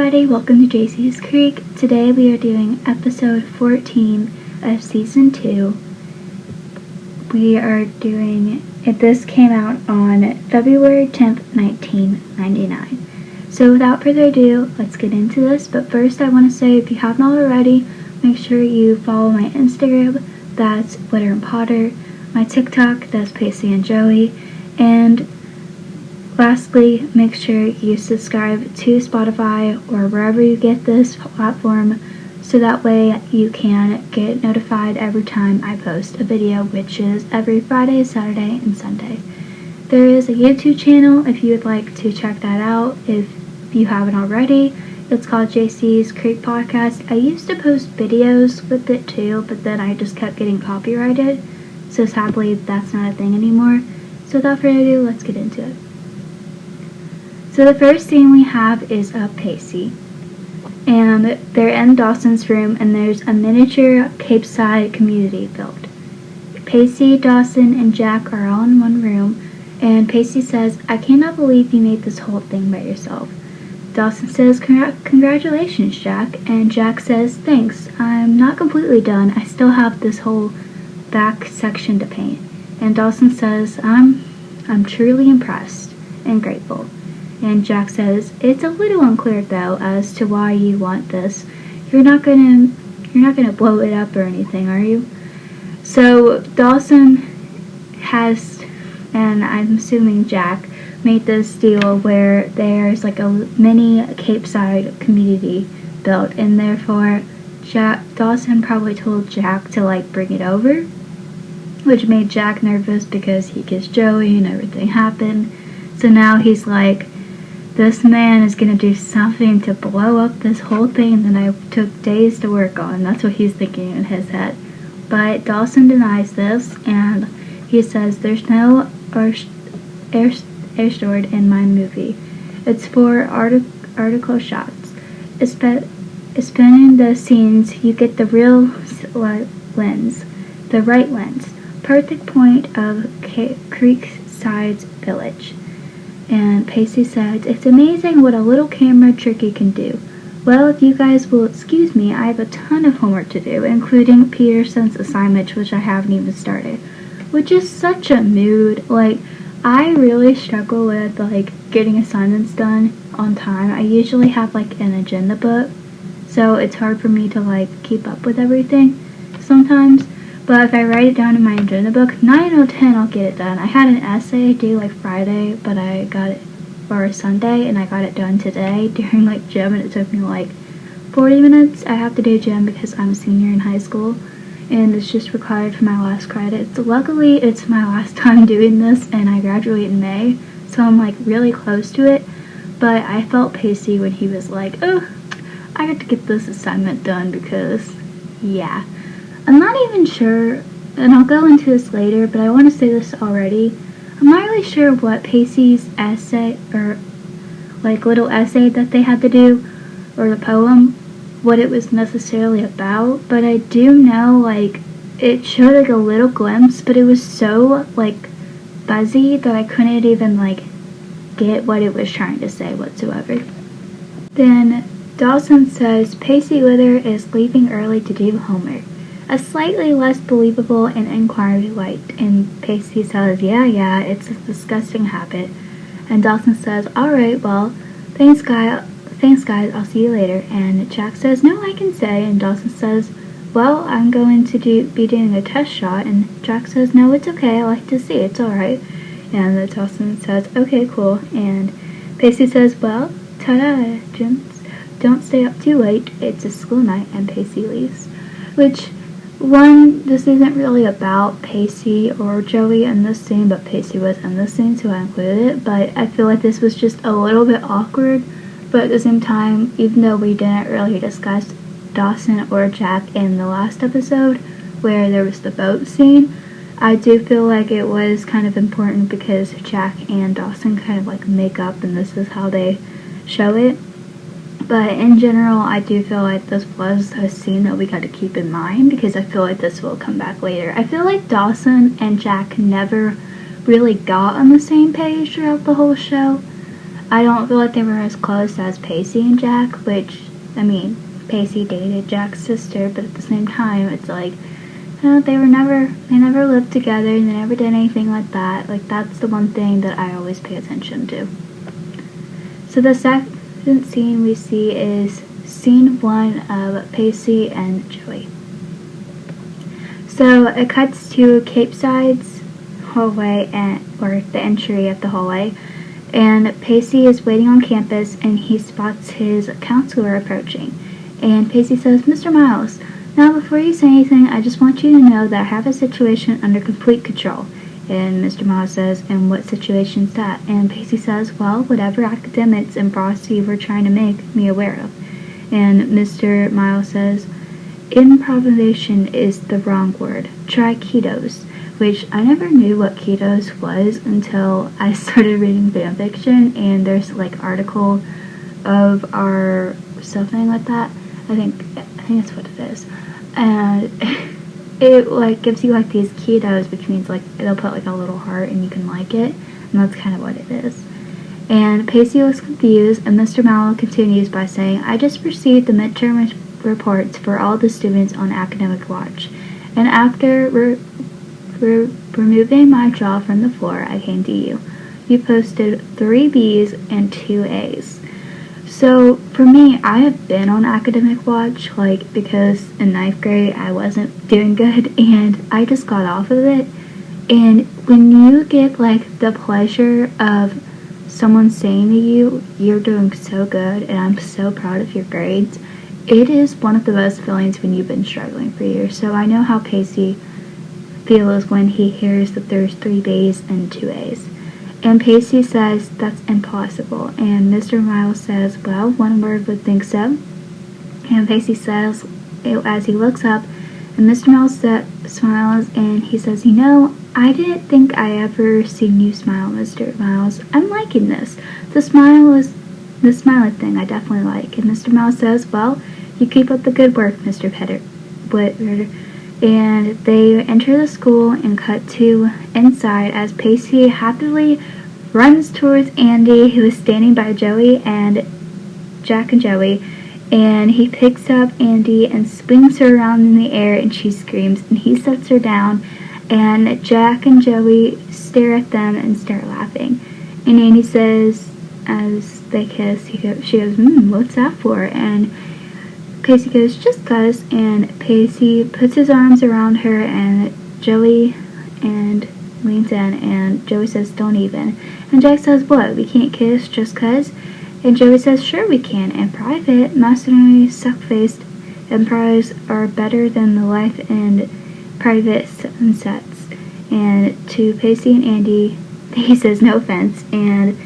everybody, welcome to Jacey's Creek. Today we are doing episode 14 of season 2. This came out on February 10th, 1999. So without further ado, let's get into this. But first I want to say, if you have not already, make sure you follow my Instagram, that's Witter and Potter, my TikTok, that's Pacey and Joey, and lastly, make sure you subscribe to Spotify or wherever you get this platform so that way you can get notified every time I post a video, which is every Friday, Saturday, and Sunday. There is a YouTube channel if you would like to check that out if you haven't already. It's called Jacey's Creek Podcast. I used to post videos with it too, but then I just kept getting copyrighted, so sadly that's not a thing anymore. So without further ado, let's get into it. So the first scene we have is of Pacey, and they're in Dawson's room, and there's a miniature Cape Side community built. Pacey, Dawson, and Jack are all in one room, and Pacey says, "I cannot believe you made this whole thing by yourself." Dawson says, "Congratulations, Jack," and Jack says, "Thanks, I'm not completely done. I still have this whole back section to paint." And Dawson says, I'm truly impressed and grateful." And Jack says, "It's a little unclear though as to why you want this. You're not gonna blow it up or anything, are you?" So Dawson has, and I'm assuming Jack, made this deal where there's like a mini Cape Side community built, and therefore Dawson probably told Jack to bring it over, which made Jack nervous because he kissed Joey and everything happened. So now he's like, this man is going to do something to blow up this whole thing that I took days to work on. That's what he's thinking in his head. But Dawson denies this, and he says there's no air stored in my movie. It's for article shots. Spinning the scenes, you get the real lens, the right lens. Perfect point of Creekside's village. And Pacey said, "It's amazing what a little camera tricky can do. Well, if you guys will excuse me, I have a ton of homework to do, including Peterson's assignment, which I haven't even started." Which is such a mood. I really struggle with getting assignments done on time. I usually have an agenda book, so it's hard for me to keep up with everything sometimes. But if I write it down in my agenda book, 9 out of 10 I'll get it done. I had an essay due Friday, but I got it, or Sunday, and I got it done today during gym, and it took me 40 minutes. I have to do gym because I'm a senior in high school, and it's just required for my last credit. So luckily it's my last time doing this, and I graduate in May, so I'm really close to it. But I felt Pacey when he was "Oh, I got to get this assignment done," because yeah, I'm not even sure, and I'll go into this later, but I want to say this already. I'm not really sure what Pacey's essay, or little essay that they had to do, or the poem, what it was necessarily about, but I do know it showed a little glimpse, but it was so buzzy that I couldn't even get what it was trying to say whatsoever. Then Dawson says Pacey Witter is leaving early to do homework. A slightly less believable and inquiry light, and Pacey says, yeah, it's a disgusting habit. And Dawson says, "Alright, well, thanks guys, I'll see you later." And Jack says, "No, I can stay." And Dawson says, "Well, I'm going to be doing a test shot." And Jack says, "No, it's okay, I like to see, it's alright." And Dawson says, "Okay, cool." And Pacey says, "Well, ta-da, gents. Don't stay up too late, it's a school night." And Pacey leaves. Which, this isn't really about Pacey or Joey in this scene, but Pacey was in this scene, so I included it. But I feel this was just a little bit awkward. But at the same time, even though we didn't really discuss Dawson or Jack in the last episode, where there was the boat scene, I do feel it was kind of important because Jack and Dawson kind of make up, and this is how they show it. But in general, I do feel this was a scene that we got to keep in mind, because I feel this will come back later. I feel Dawson and Jack never really got on the same page throughout the whole show. I don't feel like they were as close as Pacey and Jack, which, I mean, Pacey dated Jack's sister, but at the same time, it's like, they never lived together, and they never did anything like that. Like, that's the one thing that I always pay attention to. So the second scene we see is scene 1 of Pacey and Joey. So it cuts to Capeside's hallway, or the entry of the hallway, and Pacey is waiting on campus, and he spots his counselor approaching. And Pacey says, "Mr. Miles, now before you say anything, I just want you to know that I have a situation under complete control." And Mr. Miles says, "And what situation's that?" And Pacey says, "Well, whatever academics and boss you were trying to make me aware of." And Mr. Miles says, "Improvisation is the wrong word. Try ketos," which I never knew what ketos was until I started reading fanfiction, and there's like article of our something like that. I think that's what it is. And it like gives you like these ketos, which means like they'll put like a little heart and you can like it, and that's kind of what it is. And Pacey looks confused, and Mr. Mallow continues by saying, "I just received the midterm reports for all the students on Academic Watch, and after removing my jaw from the floor, I came to you. You posted 3 B's and 2 A's. So for me, I have been on Academic Watch, like, because in 9th grade I wasn't doing good, and I just got off of it. And when you get like the pleasure of someone saying to you, "You're doing so good, and I'm so proud of your grades," it is one of the best feelings when you've been struggling for years. So I know how Pacey feels when he hears that there's 3 B's and 2 A's. And Pacey says that's impossible. And Mr. Miles says, "Well, one word would think so." And Pacey says, as he looks up, and Mr. Miles smiles, and he says, "I didn't think I ever seen you smile, Mr. Miles. I'm liking this. The smiling thing I definitely like." And Mr. Miles says, "Well, you keep up the good work, Mr. Witter." And they enter the school and cut to inside as Pacey happily runs towards Andy, who is standing by Joey and Jack and Joey, and he picks up Andy and swings her around in the air, and she screams, and he sets her down, and Jack and Joey stare at them and start laughing. And Andy says, as they kiss, she goes, "What's that for?" And Pacey goes, "Just 'cause," and Pacey puts his arms around her, and Joey and leans in, and Joey says, "Don't even." And Jack says, "What, we can't kiss just 'cause?" And Joey says, "Sure we can, in private. Masonry, suck-faced empires are better than the life and private sunsets." And to Pacey and Andy, he says, "No offense," and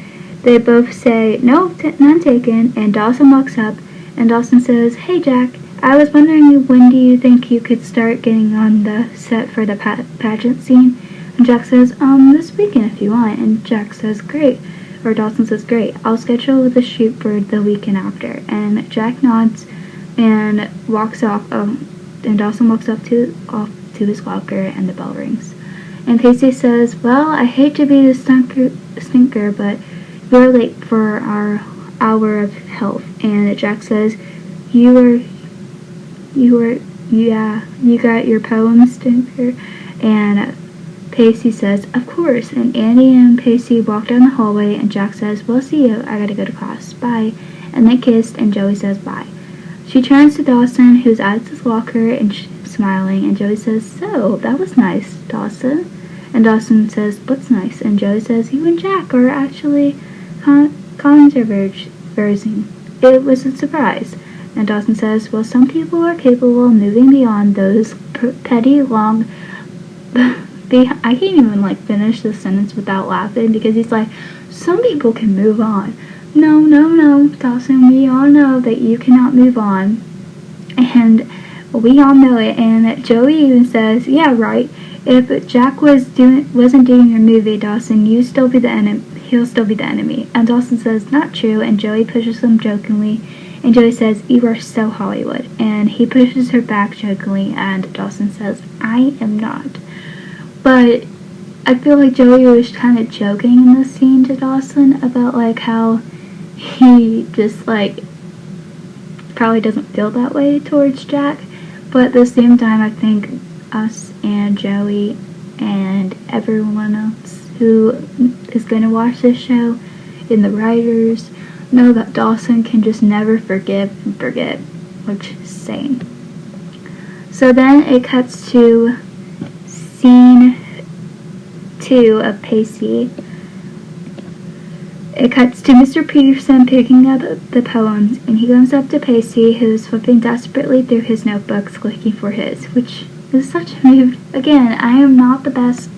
they both say, "No, none taken." And Dawson walks up, and Dawson says, "Hey Jack, I was wondering when do you think you could start getting on the set for the pageant scene?" And Jack says, "This weekend if you want." And Jack says, "Great." Or Dawson says, "Great, I'll schedule the shoot for the weekend after." And Jack nods and walks off, and Dawson walks off to his locker, and the bell rings. And Pacey says, "Well, I hate to be the stinker, but we're late for our hour of health." And Jack says, you got your poem, stinker?" And Pacey says, "Of course." And Andy and Pacey walk down the hallway, and Jack says, "We'll see you. I gotta go to class. Bye." And they kissed, and Joey says bye. She turns to Dawson, who's at his locker and smiling, and Joey says, "So, that was nice, Dawson." And Dawson says, "What's nice?" And Joey says, "You and Jack are actually conversing. It was a surprise." And Dawson says, "Well, some people are capable of moving beyond those petty, long..." I can't even finish the sentence without laughing, because he's like, "Some people can move on." No, Dawson, we all know that you cannot move on. And we all know it. And Joey even says, "Yeah, right. If Jack wasn't doing your movie, Dawson, he'll still be the enemy." And Dawson says, "Not true." And Joey pushes him jokingly. And Joey says, "You are so Hollywood." And he pushes her back jokingly, and Dawson says, "I am not." But I feel like Joey was kind of joking in this scene to Dawson about how he just, like, probably doesn't feel that way towards Jack. But at the same time, I think us and Joey and everyone else who is going to watch this show and the writers know that Dawson can just never forgive and forget, which is insane. So then it cuts to scene 2 of Pacey. It cuts to Mr. Peterson picking up the poems, and he goes up to Pacey, who's flipping desperately through his notebooks looking for his, which is such a move. Again, I am not the best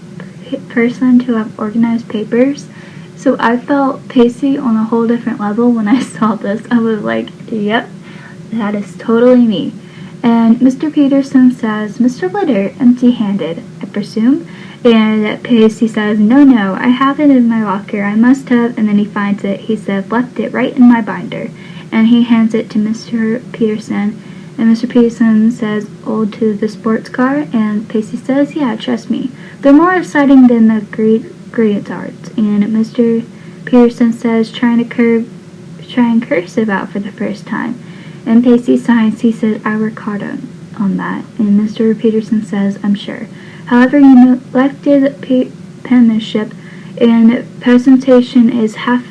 person to have organized papers, so I felt Pacey on a whole different level when I saw this. I was like, yep, that is totally me. And Mr. Peterson says, Mr. Witter, empty-handed, I presume? And Pacey says, no, I have it in my locker, I must have, and then he finds it. He said, left it right in my binder. And he hands it to Mr. Peterson, and Mr. Peterson says, old to the sports car, and Pacey says, yeah, trust me, they're more exciting than the great arts. And Mr. Peterson says, trying cursive out for the first time. And Pacey signs, he says, I work hard on that. And Mr. Peterson says, I'm sure. However, you neglected penmanship, and presentation is half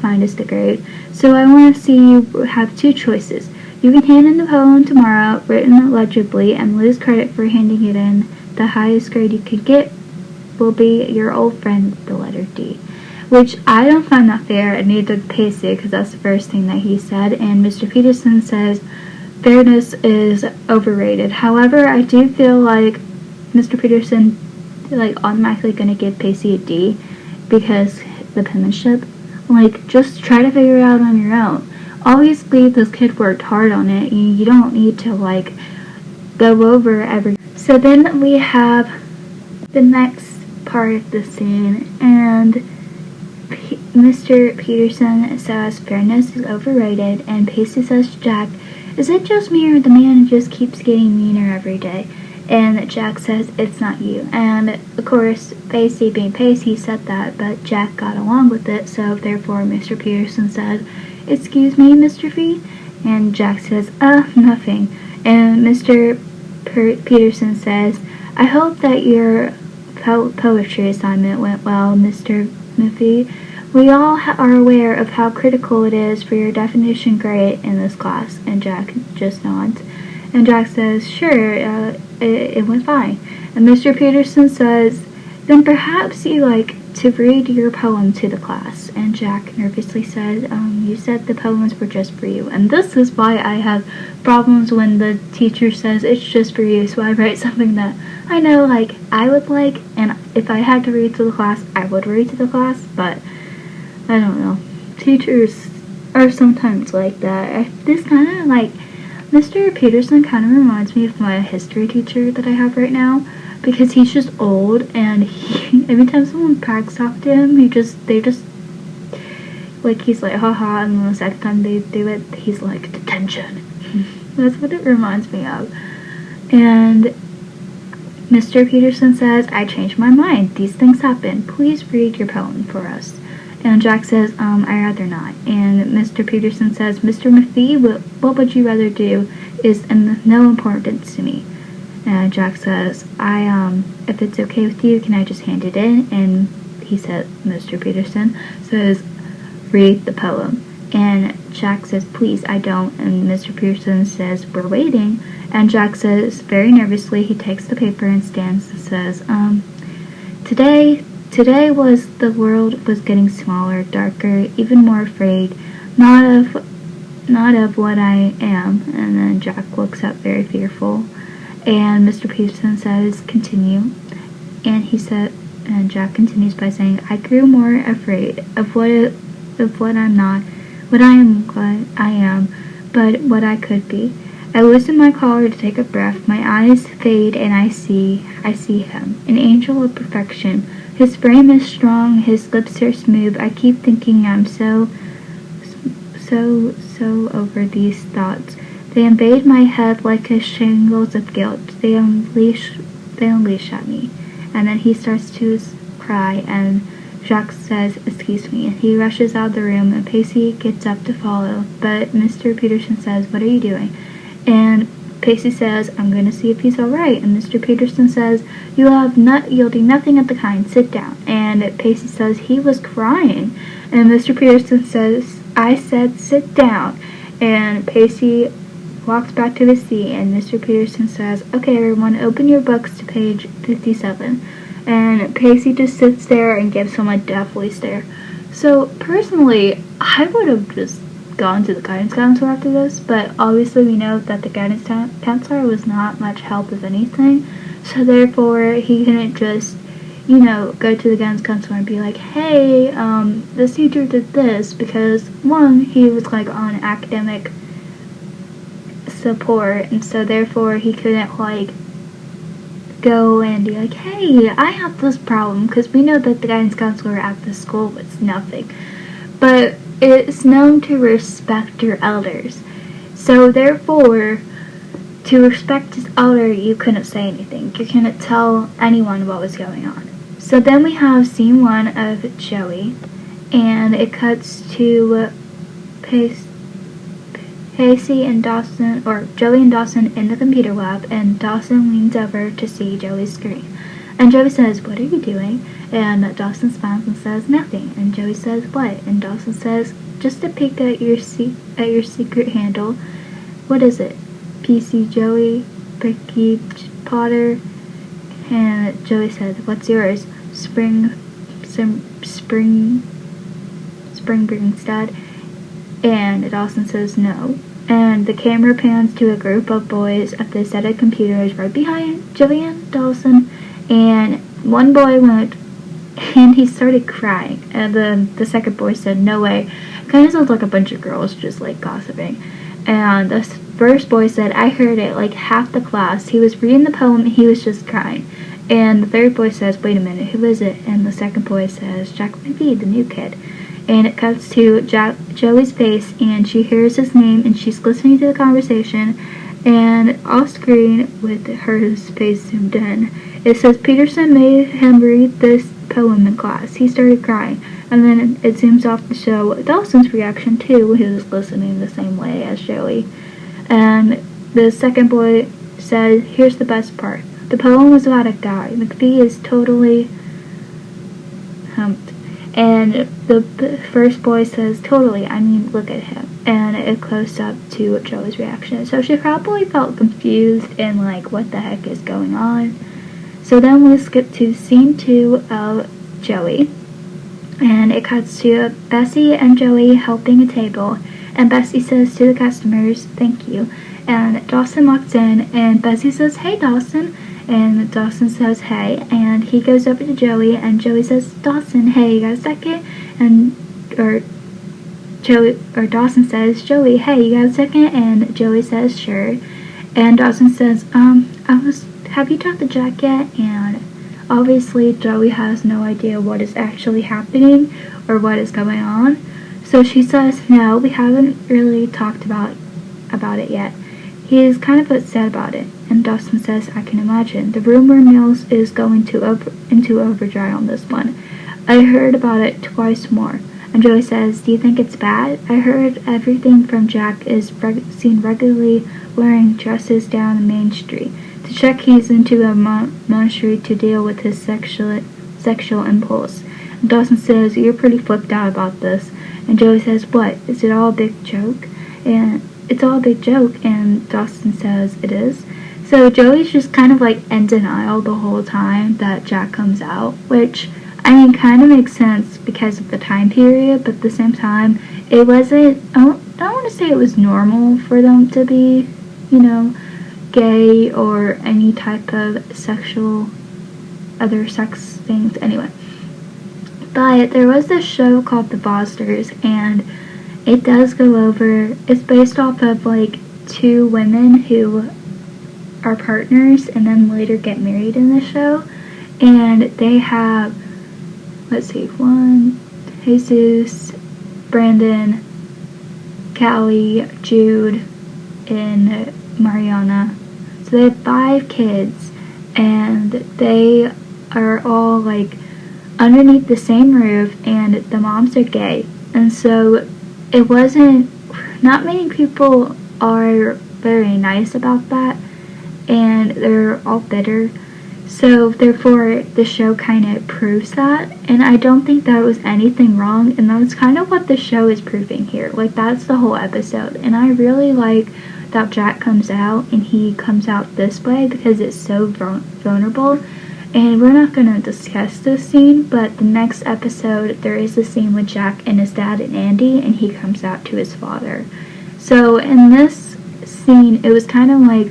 finest grade. So I want to see you have two choices. You can hand in the poem tomorrow, written legibly, and lose credit for handing it in. The highest grade you could get will be your old friend, the letter D. Which I don't find that fair, and neither did Pacey, because that's the first thing that he said. And Mr. Peterson says, fairness is overrated. However, I do feel like Mr. Peterson, like, automatically gonna give Pacey a D because the penmanship. Like, just try to figure it out on your own. Obviously, this kid worked hard on it. You don't need to, like, go over every. So then we have the next part of the scene, and Mr. Peterson says fairness is overrated, and Pacey says to Jack, is it just me or the man just keeps getting meaner every day? And Jack says, it's not you. And, of course, Pacey being Pacey said that, but Jack got along with it, so therefore Mr. Peterson said, excuse me, Mr. Fee? And Jack says, nothing. And Mr. Peterson says, I hope that your poetry assignment went well, Mr. Miffy. We all are aware of how critical it is for your definition grade in this class. And Jack just nods. And Jack says, sure, it went fine. And Mr. Peterson says, then perhaps you like to read your poem to the class. And Jack nervously said, you said the poems were just for you. And this is why I have problems when the teacher says it's just for you. So I write something that I know, like, I would like, and if I had to read to the class, I would read to the class, but I don't know. Teachers are sometimes like that. This kind of, like, Mr. Peterson kind of reminds me of my history teacher that I have right now, because he's just old, and every time someone cracks talk to him, they just, like, he's like, haha, and then the second time they do it, he's like, detention. That's what it reminds me of. And Mr. Peterson says, I changed my mind. These things happen. Please read your poem for us. And Jack says, I'd rather not. And Mr. Peterson says, Mr. Maffei, what would you rather do is of no importance to me. And Jack says, if it's okay with you, can I just hand it in? And he said, Mr. Peterson says, read the poem. And Jack says, please, I don't. And Mr. Peterson says, we're waiting. And Jack says, very nervously, he takes the paper and stands and says, Today was the world was getting smaller, darker, even more afraid, not of what I am. And then Jack looks up very fearful, and Mr. Peterson says, continue. And Jack continues by saying, I grew more afraid of what I'm not, what I am, but what I could be. I loosen my collar to take a breath, my eyes fade, and I see him, an angel of perfection. His frame is strong, his lips are smooth. I keep thinking I'm so over these thoughts. They invade my head like a shingles of guilt. They unleash at me. And then he starts to cry and Jack says, "Excuse me," and he rushes out of the room, and Pacey gets up to follow, but Mr. Peterson says, "What are you doing?" And Pacey says, "I'm going to see if he's alright," and Mr. Peterson says, "You'll do nothing of the kind, sit down." And Pacey says he was crying, and Mr. Peterson says, "I said sit down," and Pacey walks back to his seat, and Mr. Peterson says, "Okay, everyone, open your books to page 57. And Pacey just sits there and gives him a deathly stare. So, personally, I would have just gone to the guidance counselor after this, but obviously we know that the guidance counselor was not much help, if anything, so therefore he couldn't just, go to the guidance counselor and be like, "Hey, this teacher did this," because, one, he was, on academic support, and so therefore he couldn't, go and be like, "Hey, I have this problem," because we know that the guidance counselor at the school was nothing. But it's known to respect your elders. So therefore, to respect his elder, you couldn't say anything. You couldn't tell anyone what was going on. So then we have scene 1 of Joey, and it cuts to Pacey and Dawson, or Joey and Dawson in the computer lab, and Dawson leans over to see Joey's screen. And Joey says, "What are you doing?" And Dawson smiles and says, "Nothing." And Joey says, "What?" And Dawson says, "Just a peek at your secret handle. What is it?" "PC Joey, Bricky Potter." And Joey says, "What's yours?" Spring Bringstad." And Dawson says, "No." And the camera pans to a group of boys at the set of computers right behind Joey and Dawson, and one boy went, and he started crying, and then the second boy said, "No way." Kind of sounds like a bunch of girls just gossiping. And the first boy said, "I heard it, half the class. He was reading the poem and he was just crying." And the third boy says, "Wait a minute, who is it?" And the second boy says, "Jack McBee, the new kid." And it cuts to Joey's face, and she hears his name, and she's listening to the conversation, and off screen, with her face zoomed in, it says, "Peterson made him read this poem in class. He started crying." And then it zooms off to show Dawson's reaction too, who was listening the same way as Joey. And the second boy said, "Here's the best part. The poem was about a guy. McBee is totally humped." And the first boy says, "Totally, I mean, look at him." And it closed up to Joey's reaction. So she probably felt confused and what the heck is going on. So then we skip to scene 2 of Joey. And it cuts to Bessie and Joey helping a table. And Bessie says to the customers, "Thank you." And Dawson walks in, and Bessie says, "Hey, Dawson." And Dawson says, "Hey," and he goes over to Joey, and Joey says, "Dawson, hey, you got a second?" Dawson says, "Joey, hey, you got a second?" And Joey says, "Sure." And Dawson says, "Have you talked to Jack yet?" And obviously Joey has no idea what is actually happening or what is going on. So she says, "No, we haven't really talked about it yet. He is kind of upset about it." And Dawson says, "I can imagine. The rumor mills is going into overdrive on this one. I heard about it twice more." And Joey says, "Do you think it's bad? I heard everything from Jack is seen regularly wearing dresses down the main street. To check he's into a monastery to deal with his sexual impulse." And Dawson says, "You're pretty flipped out about this." And Joey says, "What? Is it all a big joke?" And it's all a big joke, and Dawson says it is. So Joey's just kind of in denial the whole time that Jack comes out, which, kind of makes sense because of the time period, but at the same time, it wasn't, I don't want to say it was normal for them to be, gay or any type of other sex things, anyway. But there was this show called The Fosters, and it does go over, it's based off of 2 women who are partners and then later get married in the show, and they have, Jesus, Brandon, Callie, Jude, and Mariana. So they have 5 kids, and they are all underneath the same roof, and the moms are gay. And so it wasn't, not many people are very nice about that, and they're all bitter. So therefore the show kind of proves that, and I don't think there was anything wrong, and that's kind of what the show is proving here. Like, that's the whole episode, and I really like that Jack comes out, and he comes out this way because it's so vulnerable. And we're not going to discuss this scene, but the next episode there is a scene with Jack and his dad and Andy, and he comes out to his father. So in this scene, it was kind of like,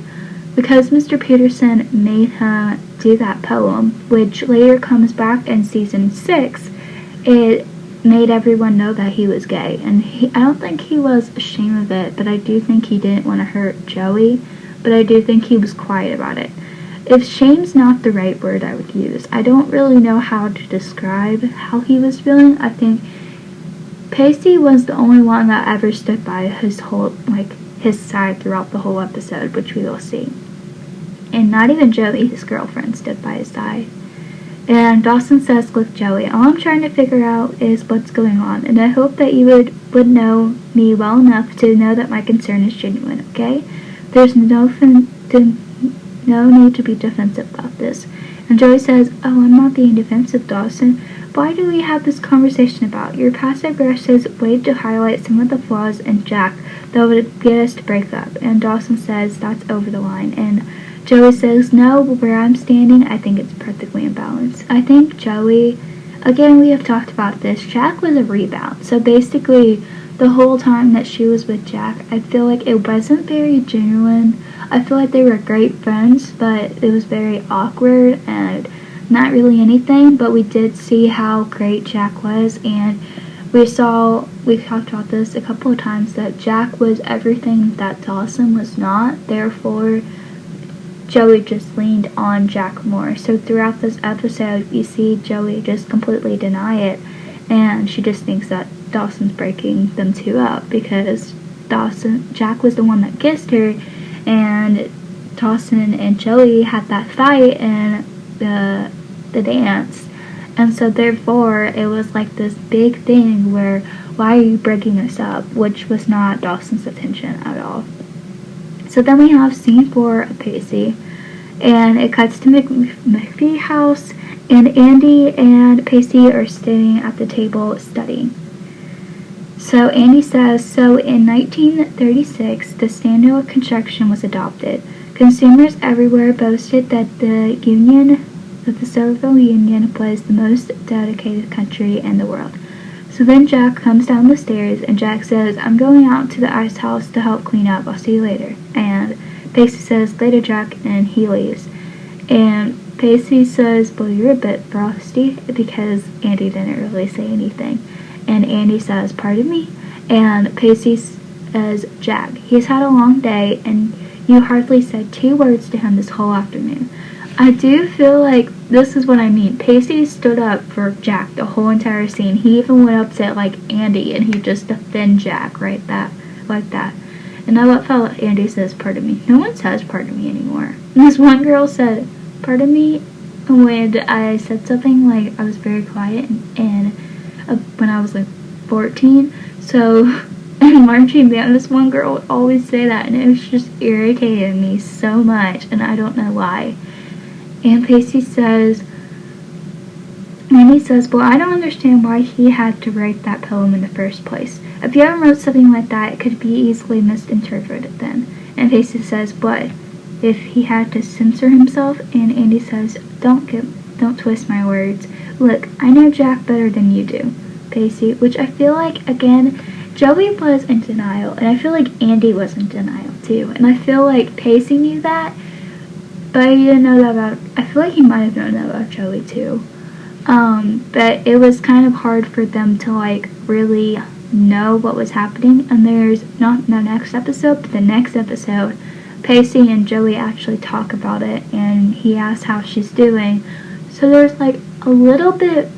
because Mr. Peterson made him do that poem, which later comes back in season 6, it made everyone know that he was gay. And I don't think he was ashamed of it, but I do think he didn't want to hurt Joey, but I do think he was quiet about it. If shame's not the right word I would use, I don't really know how to describe how he was feeling. I think Pacey was the only one that ever stood by his side throughout the whole episode, which we will see. And not even Joey, his girlfriend, stood by his side. And Dawson says, "Look, Joey, all I'm trying to figure out is what's going on, and I hope that you would know me well enough to know that my concern is genuine, okay? There's no need to be defensive about this." And Joey says, "Oh, I'm not being defensive, Dawson. Why do we have this conversation about your passive-aggressive way to highlight some of the flaws in Jack that would get us to break up?" And Dawson says, "That's over the line." And Joey says, "No, where I'm standing, I think it's perfectly in balance." I think Joey, again, we have talked about this, Jack was a rebound. So basically, the whole time that she was with Jack, I feel like it wasn't very genuine. I feel like they were great friends, but it was very awkward and not really anything. But we did see how great Jack was, and we talked about this a couple of times, that Jack was everything that Dawson was not. Therefore, Joey just leaned on Jack more. So throughout this episode, you see Joey just completely deny it, and she just thinks that Dawson's breaking them two up because Jack was the one that kissed her, and Dawson and Joey had that fight in the dance. And so therefore, it was like this big thing where, why are you breaking us up? Which was not Dawson's intention at all. So then we have scene 4 of Pacey, and it cuts to McPhee house, and Andy and Pacey are sitting at the table studying. So Andy says, "So in 1936, the standard of construction was adopted. Consumers everywhere boasted that the Soviet Union was the most dedicated country in the world." So then Jack comes down the stairs, and Jack says, "I'm going out to the ice house to help clean up. I'll see you later." And Pacey says, "Later, Jack," and he leaves. And Pacey says, "Well, you're a bit frosty," because Andy didn't really say anything. And Andy says, "Pardon me?" And Pacey says, "Jack, he's had a long day, and you hardly said 2 words to him this whole afternoon." I do feel like this is what I mean. Pacey stood up for Jack the whole entire scene. He even went up to Andy, and he just defended Jack like that. And I love how Andy says, "Pardon me." No one says "pardon me" anymore. And this one girl said "pardon me" when I said something I was very quiet, and when I was 14. So in marching band, this one girl would always say that, and it was just irritating me so much, and I don't know why. And Pacey says, Andy says, "Well, I don't understand why he had to write that poem in the first place. If you ever wrote something like that, it could be easily misinterpreted then." And Pacey says, "What? If he had to censor himself?" And Andy says, Don't twist my words. Look, I know Jack better than you do, Pacey," which I feel like, again, Joey was in denial, and I feel like Andy was in denial too. And I feel like Pacey knew that, but he didn't know that about, I feel like he might have known that about Joey too. But it was kind of hard for them to really know what was happening. And there's not the next episode, but the next episode, Pacey and Joey actually talk about it, and he asks how she's doing. So there's a little bit,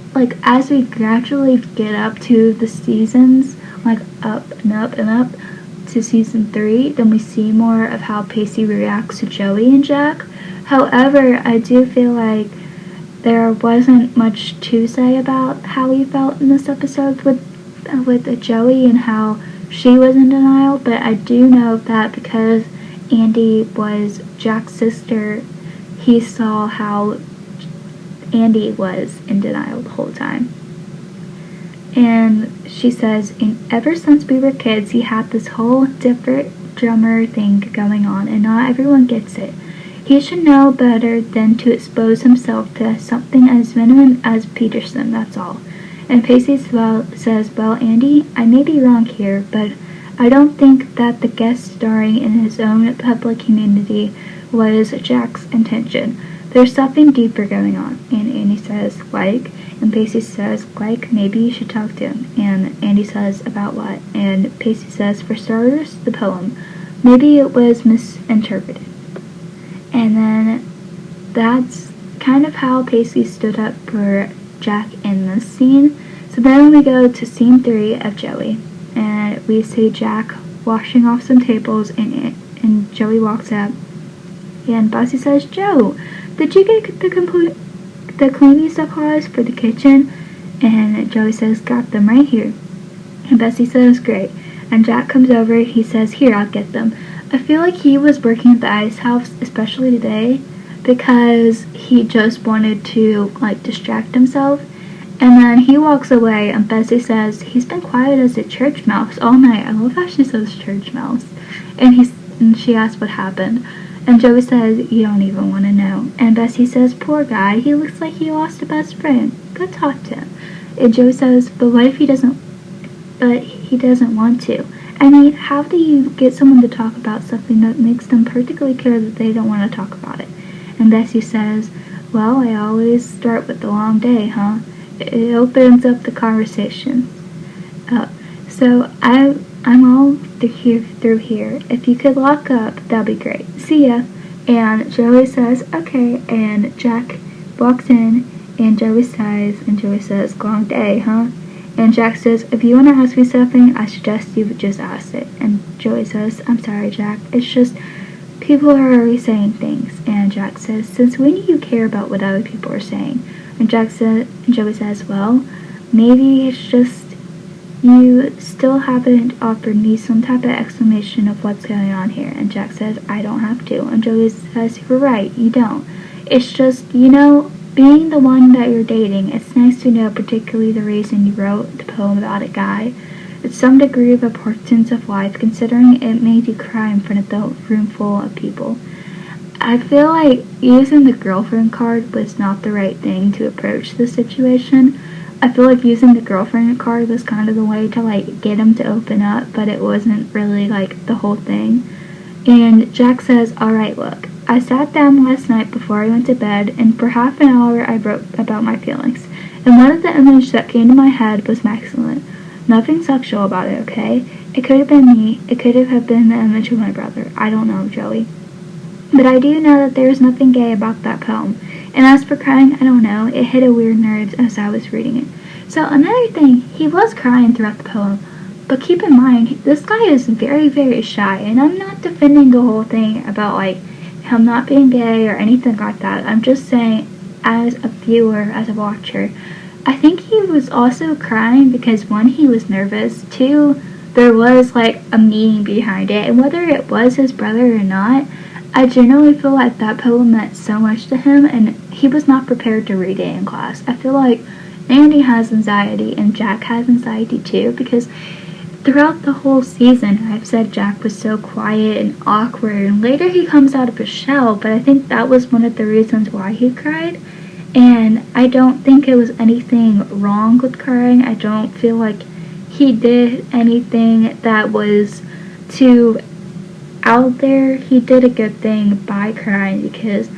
as we gradually get up to the seasons, up and up and up to season 3, then we see more of how Pacey reacts to Joey and Jack. However, I do feel like there wasn't much to say about how he felt in this episode with Joey and how she was in denial, but I do know that because Andy was Jack's sister, he saw how Andy was in denial the whole time. And she says, ever since we were kids, he had this whole different drummer thing going on, and not everyone gets it. He should know better than to expose himself to something as venomous as Peterson, that's all. And Pacey says, well, Andy, I may be wrong here, but I don't think that the guest starring in his own public community was Jack's intention. There's something deeper going on. And Andy says, like? And Pacey says, like, maybe you should talk to him. And Andy says, about what? And Pacey says, for starters, the poem. Maybe it was misinterpreted. And then that's kind of how Pacey stood up for Jack in this scene. So then we go to scene 3 of Joey. And we see Jack washing off some tables, and Joey walks up. And Bessie says, Joe, did you get the cleaning supplies for the kitchen? And Joey says, got them right here. And Bessie says, great. And Jack comes over, he says, here, I'll get them. I feel like he was working at the ice house, especially today, because he just wanted to, distract himself. And then he walks away, and Bessie says, he's been quiet as a church mouse all night. I love how she says church mouse. And she asks what happened. And Joey says, you don't even want to know. And Bessie says, poor guy, he looks like he lost a best friend. Go talk to him. And Joey says, but what if he doesn't want to? I mean, how do you get someone to talk about something that makes them particularly clear that they don't want to talk about it? And Bessie says, well, I always start with the long day, huh? It opens up the conversation. So I'm all through here. If you could lock up, that'd be great. See ya. And Joey says, okay. And Jack walks in, and Joey says, long day, huh? And Jack says, if you want to ask me something, I suggest you just ask it. And Joey says, I'm sorry, Jack. It's just people are always saying things. And Jack says, since when do you care about what other people are saying? And Joey says, well, maybe it's just you still haven't offered me some type of explanation of what's going on here. And Jack says, I don't have to. And Joey says, you're right, you don't. It's just, being the one that you're dating, it's nice to know particularly the reason you wrote the poem about a guy. It's some degree of importance of life, considering it made you cry in front of the room full of people. I feel like using the girlfriend card was not the right thing to approach the situation. I feel like using the girlfriend card was kind of the way to, get him to open up, but it wasn't really, the whole thing. And Jack says, alright, look, I sat down last night before I went to bed, and for half an hour I wrote about my feelings. And one of the images that came to my head was masculine. Nothing sexual about it, okay? It could have been me. It could have been the image of my brother. I don't know, Joey. But I do know that there is nothing gay about that poem. And as for crying, I don't know. It hit a weird nerve as I was reading it. So another thing, he was crying throughout the poem. But keep in mind, this guy is very, very shy. And I'm not defending the whole thing about, him not being gay or anything like that. I'm just saying, as a viewer, as a watcher, I think he was also crying because, one, he was nervous. Two, there was, a meaning behind it. And whether it was his brother or not, I generally feel like that poem meant so much to him, and he was not prepared to read it in class. I feel like Andy has anxiety, and Jack has anxiety too, because throughout the whole season, I've said Jack was so quiet and awkward, and later he comes out of his shell, but I think that was one of the reasons why he cried. And I don't think it was anything wrong with crying. I don't feel like he did anything that was too out there. He did a good thing by crying because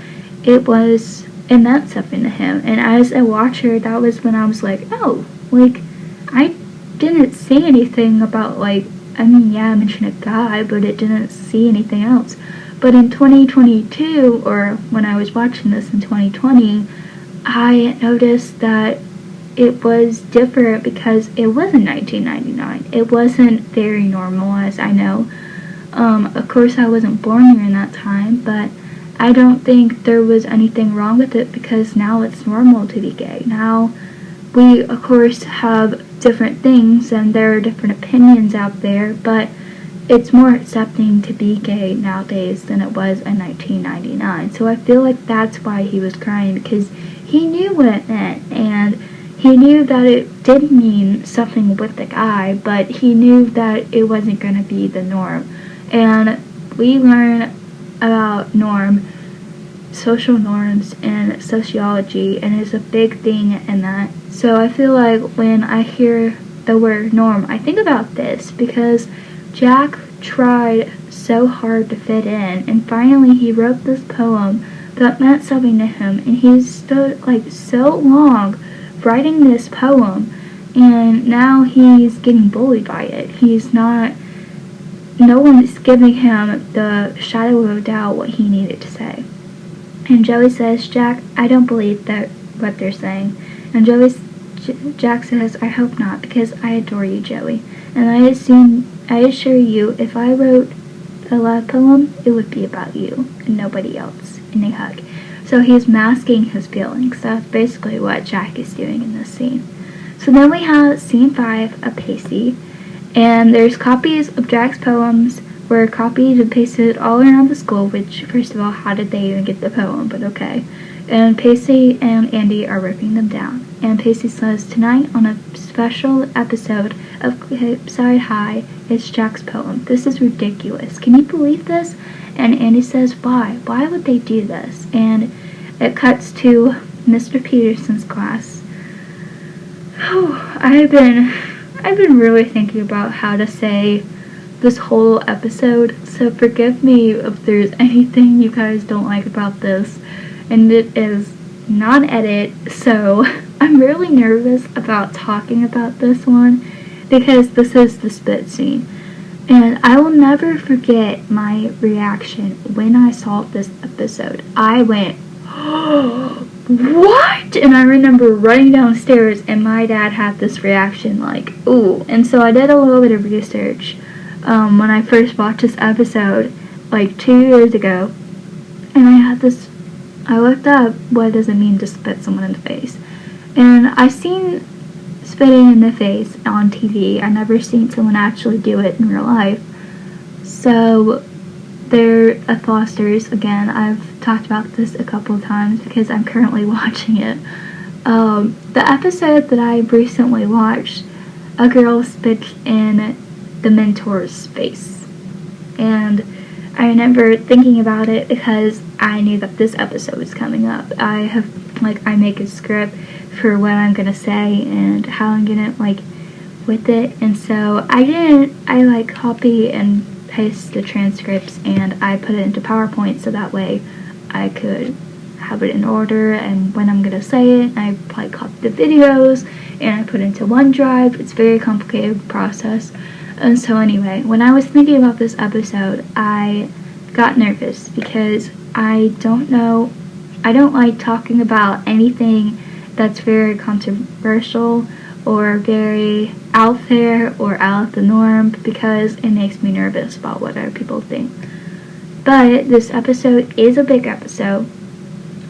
it meant something to him. And as a watcher, that was when I was like, oh, I didn't see anything about, I mentioned a guy, but it didn't see anything else. But in 2022, or when I was watching this in 2020, I noticed that it was different because it wasn't 1999. It wasn't very normal, as I know. Of course, I wasn't born during that time, but I don't think there was anything wrong with it because now it's normal to be gay. Now we, of course, have different things and there are different opinions out there, but it's more accepting to be gay nowadays than it was in 1999. So I feel like that's why he was crying, because he knew what it meant, and he knew that it did mean something with the guy, but he knew that it wasn't going to be the norm. And we learn about social norms and sociology, and it's a big thing in that. So I feel like when I hear the word norm, I think about this, because Jack tried so hard to fit in, and finally he wrote this poem that meant something to him, and he stood like so long writing this poem, and now he's getting bullied by it. No one's giving him the shadow of a doubt what he needed to say. And Joey says, Jack, I don't believe that what they're saying. And Jack says, I hope not, because I adore you, Joey. And I assure you, if I wrote a love poem, it would be about you and nobody else. And they hug. So he's masking his feelings. That's basically what Jack is doing in this scene. So then we have scene 5 of Pacey. And there's copies of Jack's poems were copied and pasted all around the school, which, first of all, how did they even get the poem? But okay. And Pacey and Andy are ripping them down. And Pacey says, tonight on a special episode of Side High, it's Jack's poem. This is ridiculous. Can you believe this? And Andy says, why? Why would they do this? And it cuts to Mr. Peterson's class. Oh, I've been really thinking about how to say this whole episode, so forgive me if there's anything you guys don't like about this. And it is non-edit, so I'm really nervous about talking about this one because this is the spit scene. And I will never forget my reaction when I saw this episode. I went, oh, what? And I remember running downstairs and my dad had this reaction like, ooh. And so I did a little bit of research when I first watched this episode like 2 years ago. And I looked up what does it mean to spit someone in the face. And I've seen spitting in the face on TV. I've never seen someone actually do it in real life. So they're at Foster's. Again, I've talked about this a couple of times because I'm currently watching it. The episode that I recently watched, a girl spit in the mentor's face. And I remember thinking about it because I knew that this episode was coming up. I make a script for what I'm gonna say and how I'm gonna with it, and so I copy and paste the transcripts and I put it into PowerPoint so that way I could have it in order and when I'm gonna say it, I copy the videos and I put it into OneDrive. It's a very complicated process. And so anyway, when I was thinking about this episode, I got nervous because I don't like talking about anything that's very controversial or very out there or out of the norm because it makes me nervous about what other people think. But this episode is a big episode,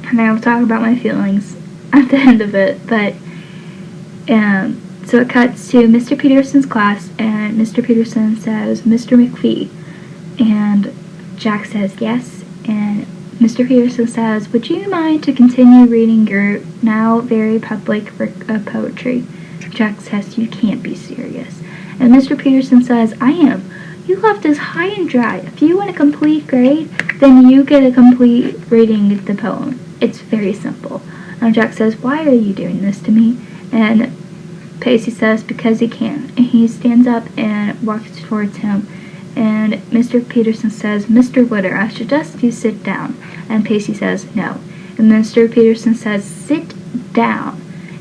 and I will talk about my feelings at the end of it. But so it cuts to Mr. Peterson's class, and Mr. Peterson says, Mr. McPhee, and Jack says yes, and Mr. Peterson says, would you mind to continue reading your now very public work of poetry? Jack says, you can't be serious. And Mr. Peterson says, I am. You left us high and dry. If you want a complete grade, then you get a complete reading of the poem. It's very simple. And Jack says, why are you doing this to me? And Pacey says, because he can. And he stands up and walks towards him. And Mr. Peterson says, Mr. Witter, I suggest you sit down. And Pacey says, no. And Mr. Peterson says, sit down.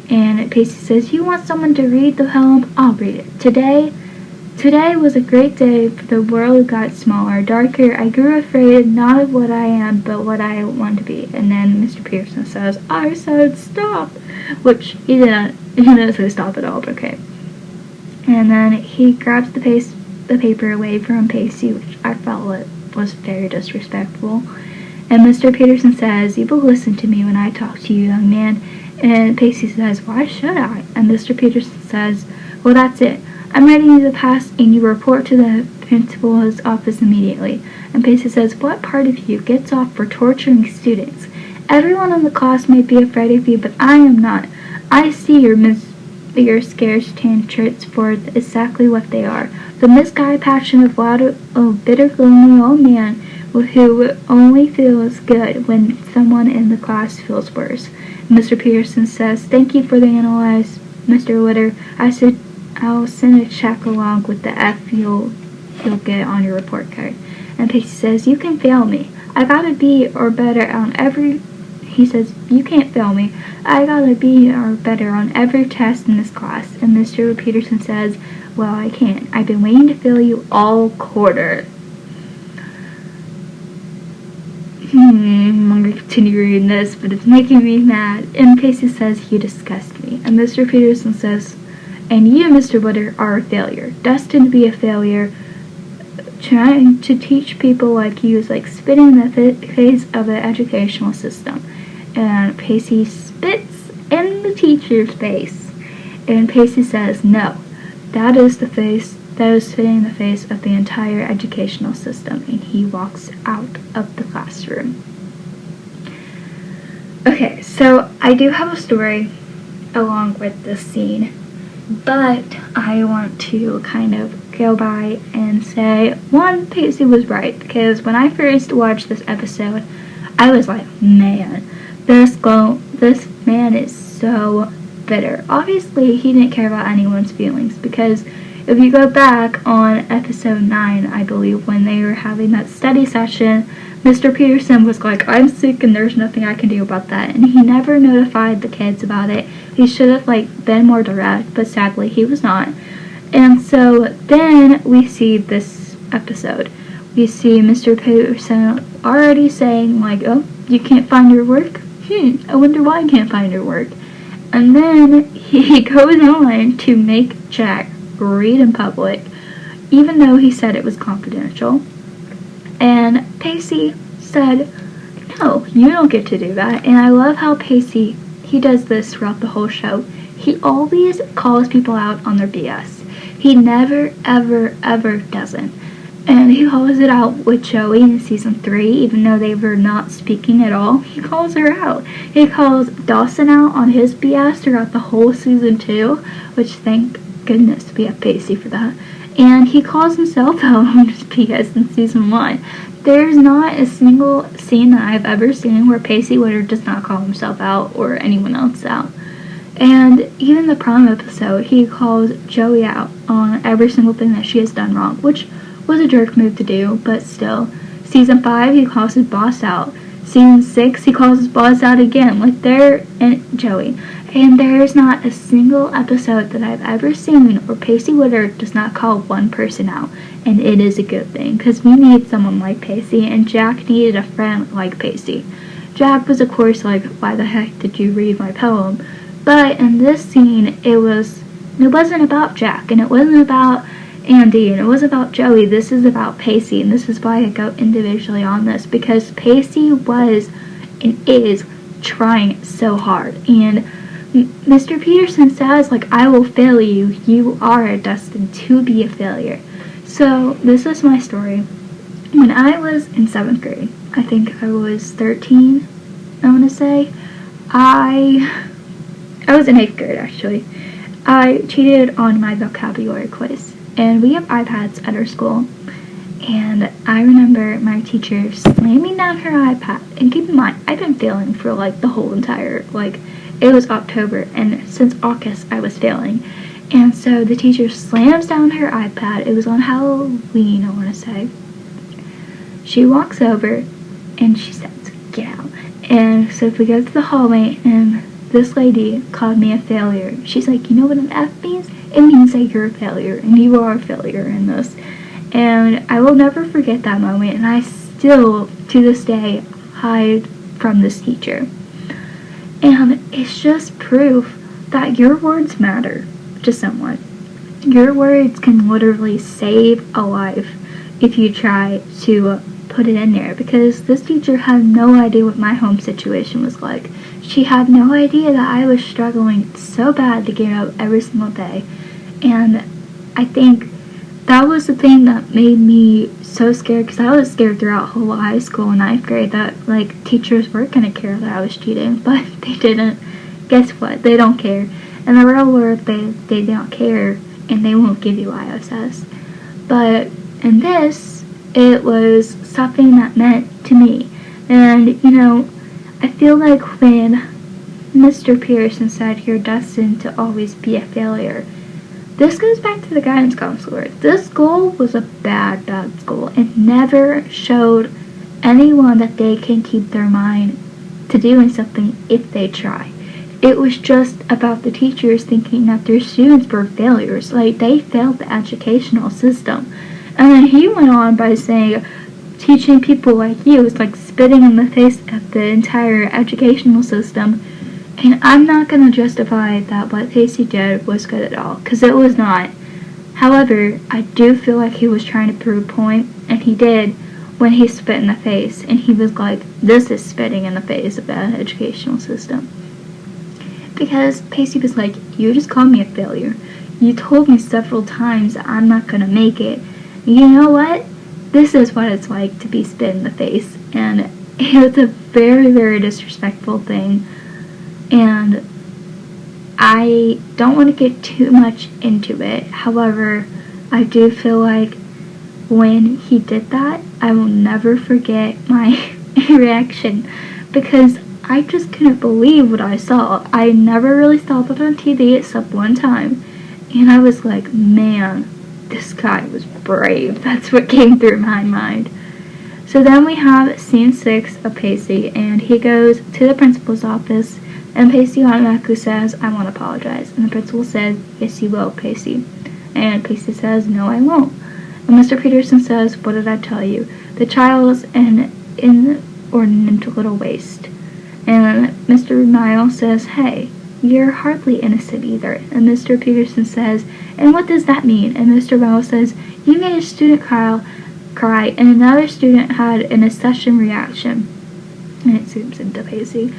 And Pacey says, you want someone to read the poem? I'll read it. Today was a great day, for the world got smaller, darker. I grew afraid, not of what I am, but what I want to be. And then Mr. Peterson says, I said stop. Which he didn't say stop at all, but okay. And then he grabs the paper away from Pacey, which I felt was very disrespectful. And Mr. Peterson says, "You will listen to me when I talk to you, young man." And Pacey says, "Why should I?" And Mr. Peterson says, "Well, that's it. I'm writing you the pass, and you report to the principal's office immediately." And Pacey says, "What part of you gets off for torturing students? Everyone in the class may be afraid of you, but I am not. I see your scarce tantrums for exactly what they are. The misguided passion of a bitter, gloomy old man who only feels good when someone in the class feels worse." Mr. Peterson says, "Thank you for the analyze, Mr. Witter. I'll send a check along with the F you'll get on your report card." And Pacey says, "You can fail me. I got a B or better on every..." He says, "You can't fail me. I got a B or better on every test in this class." And Mr. Peterson says, "Well, I can't. I've been waiting to fail you all quarter." I'm going to continue reading this, but it's making me mad. And Pacey says, "You disgust me." And Mr. Peterson says, "And you, Mr. Witter, are a failure. Destined to be a failure. Trying to teach people like you is like spitting in the face of the educational system." And Pacey spits in the teacher's face. And Pacey says, "No, that is spitting in the face of the entire educational system." And he walks out of the classroom. Okay, so I do have a story along with this scene, but I want to kind of go by and say, one, Pacey was right, because when I first watched this episode, I was like, man, this man is so bitter. Obviously, he didn't care about anyone's feelings, because if you go back on episode 9, I believe, when they were having that study session, Mr. Peterson was like, "I'm sick and there's nothing I can do about that." And he never notified the kids about it. He should have been more direct, but sadly he was not. And so then we see this episode. We see Mr. Peterson already saying "Oh, you can't find your work? I wonder why I can't find your work." And then he goes on to make Jack read in public, even though he said it was confidential. And Pacey said, "No, you don't get to do that." And I love how Pacey, he does this throughout the whole show. He always calls people out on their BS. He never, ever, ever doesn't. And he calls it out with Joey in season 3, even though they were not speaking at all. He calls her out. He calls Dawson out on his BS throughout the whole season 2, which thank goodness we have Pacey for that. And he calls himself out on his BS in season 1. There's not a single scene that I've ever seen where Pacey Witter does not call himself out or anyone else out. And even the prom episode, he calls Joey out on every single thing that she has done wrong, which was a jerk move to do, but still. Season 5, he calls his boss out. Season 6, he calls his boss out again, and Joey. And there is not a single episode that I've ever seen where Pacey Witter does not call one person out. And it is a good thing, because we need someone like Pacey, and Jack needed a friend like Pacey. Jack was, of course, like, "Why the heck did you read my poem?" But in this scene, it wasn't about Jack, and it wasn't about Andy, and it was about Joey. This is about Pacey, and this is why I go individually on this, because Pacey was and is trying so hard. And Mr. Peterson says, "I will fail you. You are destined to be a failure." So this is my story. When I was in 7th grade, I think I was 13, I want to say, I was in 8th grade, actually. I cheated on my vocabulary quiz. And we have iPads at our school. And I remember my teacher slamming down her iPad. And keep in mind, I've been failing for the whole entire, it was October. And since August, I was failing. And so the teacher slams down her iPad. It was on Halloween, I want to say. She walks over and she says, "Get out." And so we go to the hallway, and this lady called me a failure. She's like, "You know what an F means? It means that you're a failure, and you are a failure in this." And I will never forget that moment, and I still, to this day, hide from this teacher. And it's just proof that your words matter to someone. Your words can literally save a life if you try to put put it in there because this teacher had no idea what my home situation was like. She had no idea that I was struggling so bad to get up every single day. And I think that was the thing that made me so scared, because I was scared throughout whole high school and 9th grade that, like, teachers weren't going to care that I was cheating, but they didn't. Guess what? They don't care. In the real world, they don't care, and they won't give you ISS. But in this, it was something that meant to me. And, you know, I feel like when Mr. Pearson said you're destined to always be a failure, this goes back to the guidance counselor. This school was a bad school. It never showed anyone that they can keep their mind to doing something if they try. It was just about the teachers thinking that their students were failures. Like, they failed the educational system. And then he went on by saying teaching people like you is like spitting in the face of the entire educational system. And I'm not going to justify that what Pacey did was good at all, because it was not. However, I do feel like he was trying to prove a point, and he did when he spit in the face, and he was like, this is spitting in the face of the educational system. Because Pacey was like, you just called me a failure. You told me several times that I'm not going to make it. You know what? This is what it's like to be spit in the face. And it was a very, very disrespectful thing. And I don't want to get too much into it. However, I do feel like when he did that, I will never forget my reaction, because I just couldn't believe what I saw. I never really saw that on TV except one time. And I was like, man, this guy was brave. That's what came through my mind. So then we have scene 6 of Pacey, and he goes to the principal's office. And Pacey automatically says, I want to apologize. And the principal says, yes, you will, Pacey. And Pacey says, no, I won't. And Mr. Peterson says, what did I tell you? The child is an inordinate little waste. And Mr. Niall says, hey, you're hardly innocent either. And Mr. Peterson says, and what does that mean? And Mr. Niall says, you made a student cry, and another student had an accession reaction. And it zooms into Pacey.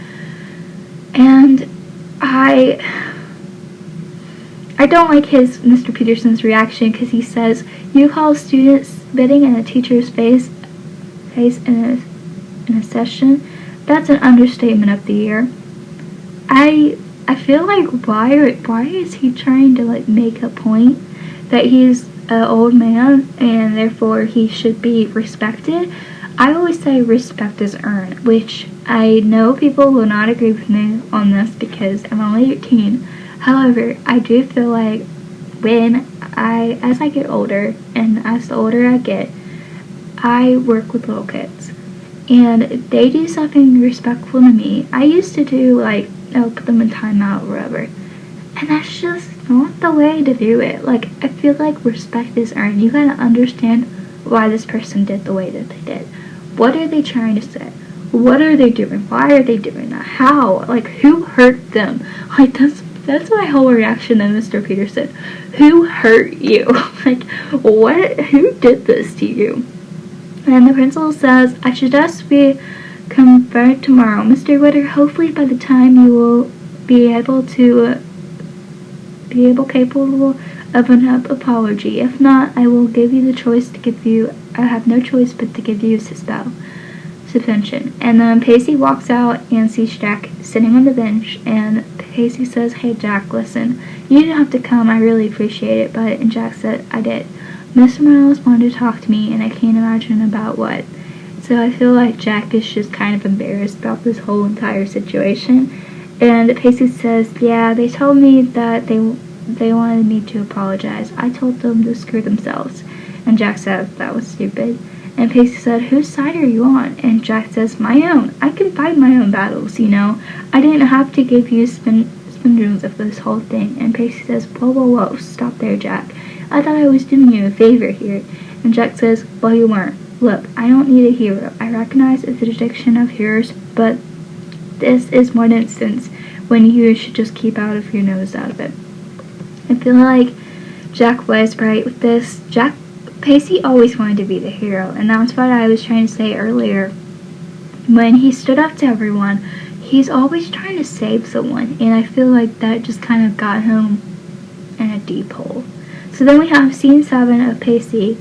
And I don't like Mr. Peterson's reaction, because he says, you call students spitting in a teacher's face in a session? That's an understatement of the year. I feel like why is he trying to like make a point that he's an old man and therefore he should be respected? I always say respect is earned, which I know people will not agree with me on this because I'm only 18. However, I do feel like as I get older, and as the older I get, I work with little kids, and they do something respectful to me. I used to do like, put them in timeout or whatever, and that's just not the way to do it. Like, I feel like respect is earned. You gotta understand why this person did the way that they did. What are they trying to say? What are they doing? Why are they doing that? How? Like, who hurt them? Like, that's my whole reaction to Mr. Peterson. Who hurt you? Like, what? Who did this to you? And the principal says, I suggest we convert tomorrow. Mr. Witter, hopefully by the time you will be capable of an apology. If not, I will give you the choice to give you, I have no choice but to give you suspension. And then Pacey walks out and sees Jack sitting on the bench, and Pacey says, hey Jack, listen, you didn't have to come, I really appreciate it, and Jack said, I did. Mr. Miles wanted to talk to me, and I can't imagine about what. So I feel like Jack is just kind of embarrassed about this whole entire situation. And Pacey says, yeah, they told me that they wanted me to apologize. I told them to screw themselves. And Jack says, that was stupid. And Pacey said, whose side are you on? And Jack says, my own. I can fight my own battles, you know. I didn't have to give you spindles of this whole thing. And Pacey says, whoa, stop there, Jack. I thought I was doing you a favor here. And Jack says, well, you weren't. Look, I don't need a hero. I recognize it's a addiction of yours, but this is one instance when you should just keep out of your nose out of it. I feel like Jack was right with this. Jack Pacey always wanted to be the hero, and that's what I was trying to say earlier. When he stood up to everyone, he's always trying to save someone, and I feel like that just kind of got him in a deep hole. So then we have scene 7 of Pacey,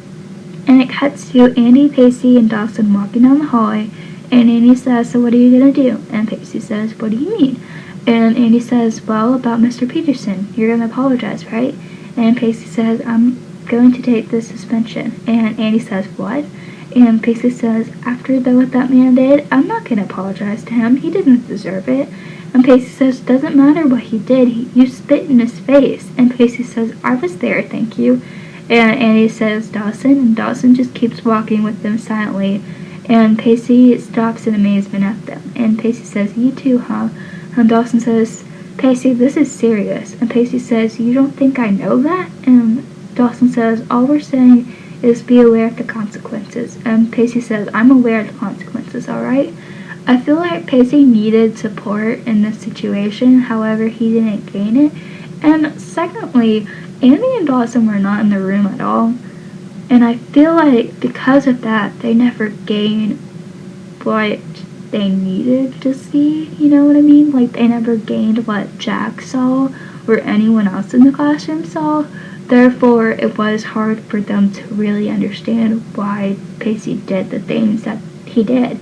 and it cuts to Andy, Pacey, and Dawson walking down the hallway, and Andy says, "So what are you going to do?" And Pacey says, "What do you mean?" And Andy says, "Well, about Mr. Peterson, you're going to apologize, right?" And Pacey says, "I'm going to take the suspension." And Andy says, "What?" And Pacey says, "After what that man did, I'm not going to apologize to him. He didn't deserve it." And Pacey says, "Doesn't matter what he did. You spit in his face." And Pacey says, "I was there, thank you." And Andy says, "Dawson," and Dawson just keeps walking with them silently. And Pacey stops in amazement at them. And Pacey says, "You too, huh?" And Dawson says, "Pacey, this is serious." And Pacey says, "You don't think I know that?" And Dawson says, "All we're saying is be aware of the consequences." And Pacey says, "I'm aware of the consequences, alright?" I feel like Pacey needed support in this situation, however, he didn't gain it. And secondly, Andy and Dawson were not in the room at all. And I feel like because of that, they never gained what they needed to see, you know what I mean? Like, they never gained what Jack saw or anyone else in the classroom saw. Therefore, it was hard for them to really understand why Pacey did the things that he did.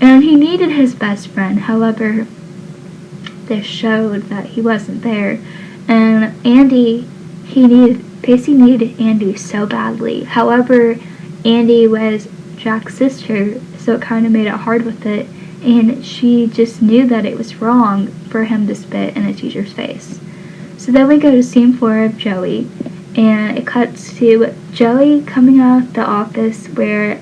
And he needed his best friend, however, this showed that he wasn't there. And Pacey needed Andy so badly. However, Andy was Jack's sister, so it kind of made it hard with it. And she just knew that it was wrong for him to spit in a teacher's face. So then we go to scene 4 of Joey. And it cuts to Joey coming out of the office where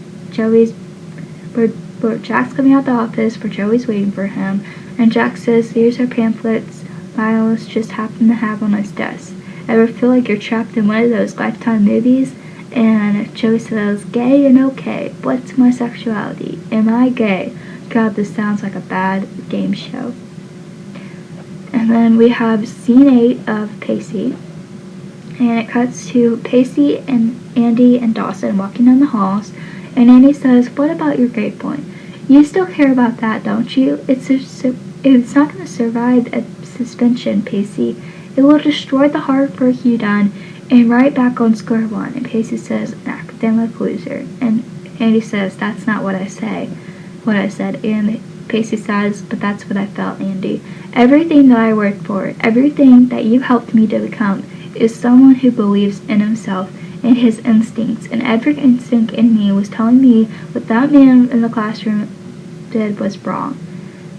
Jack's coming out of the office where Joey's waiting for him. And Jack says, "Here's our pamphlets Miles just happened to have on his desk. Ever feel like you're trapped in one of those Lifetime movies?" And Joey says, "Gay and okay. What's my sexuality? Am I gay? God, this sounds like a bad game show." And then we have scene 8 of Pacey. And it cuts to Pacey and Andy and Dawson walking down the halls. And Andy says, "What about your grade point? You still care about that, don't you? It's not going to survive a suspension, Pacey. It will destroy the hard work you've done and right back on square one." And Pacey says, "An academic loser." And Andy says, "That's not what I said." And Pacey says, "But that's what I felt, Andy. Everything that I worked for, everything that you helped me to become, is someone who believes in himself and his instincts, and every instinct in me was telling me what that man in the classroom did was wrong."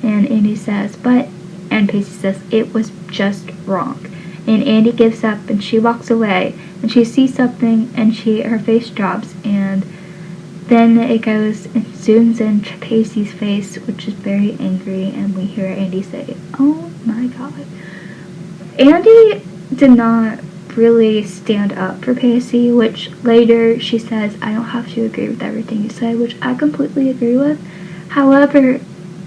And Andy says, and Pacey says, "It was just wrong." And Andy gives up and she walks away and she sees something and her face drops, and then it goes and zooms into Pacey's face, which is very angry, and we hear Andy say, "Oh my God." Andy did not really stand up for Pacey, which later she says, "I don't have to agree with everything you say," which I completely agree with. However,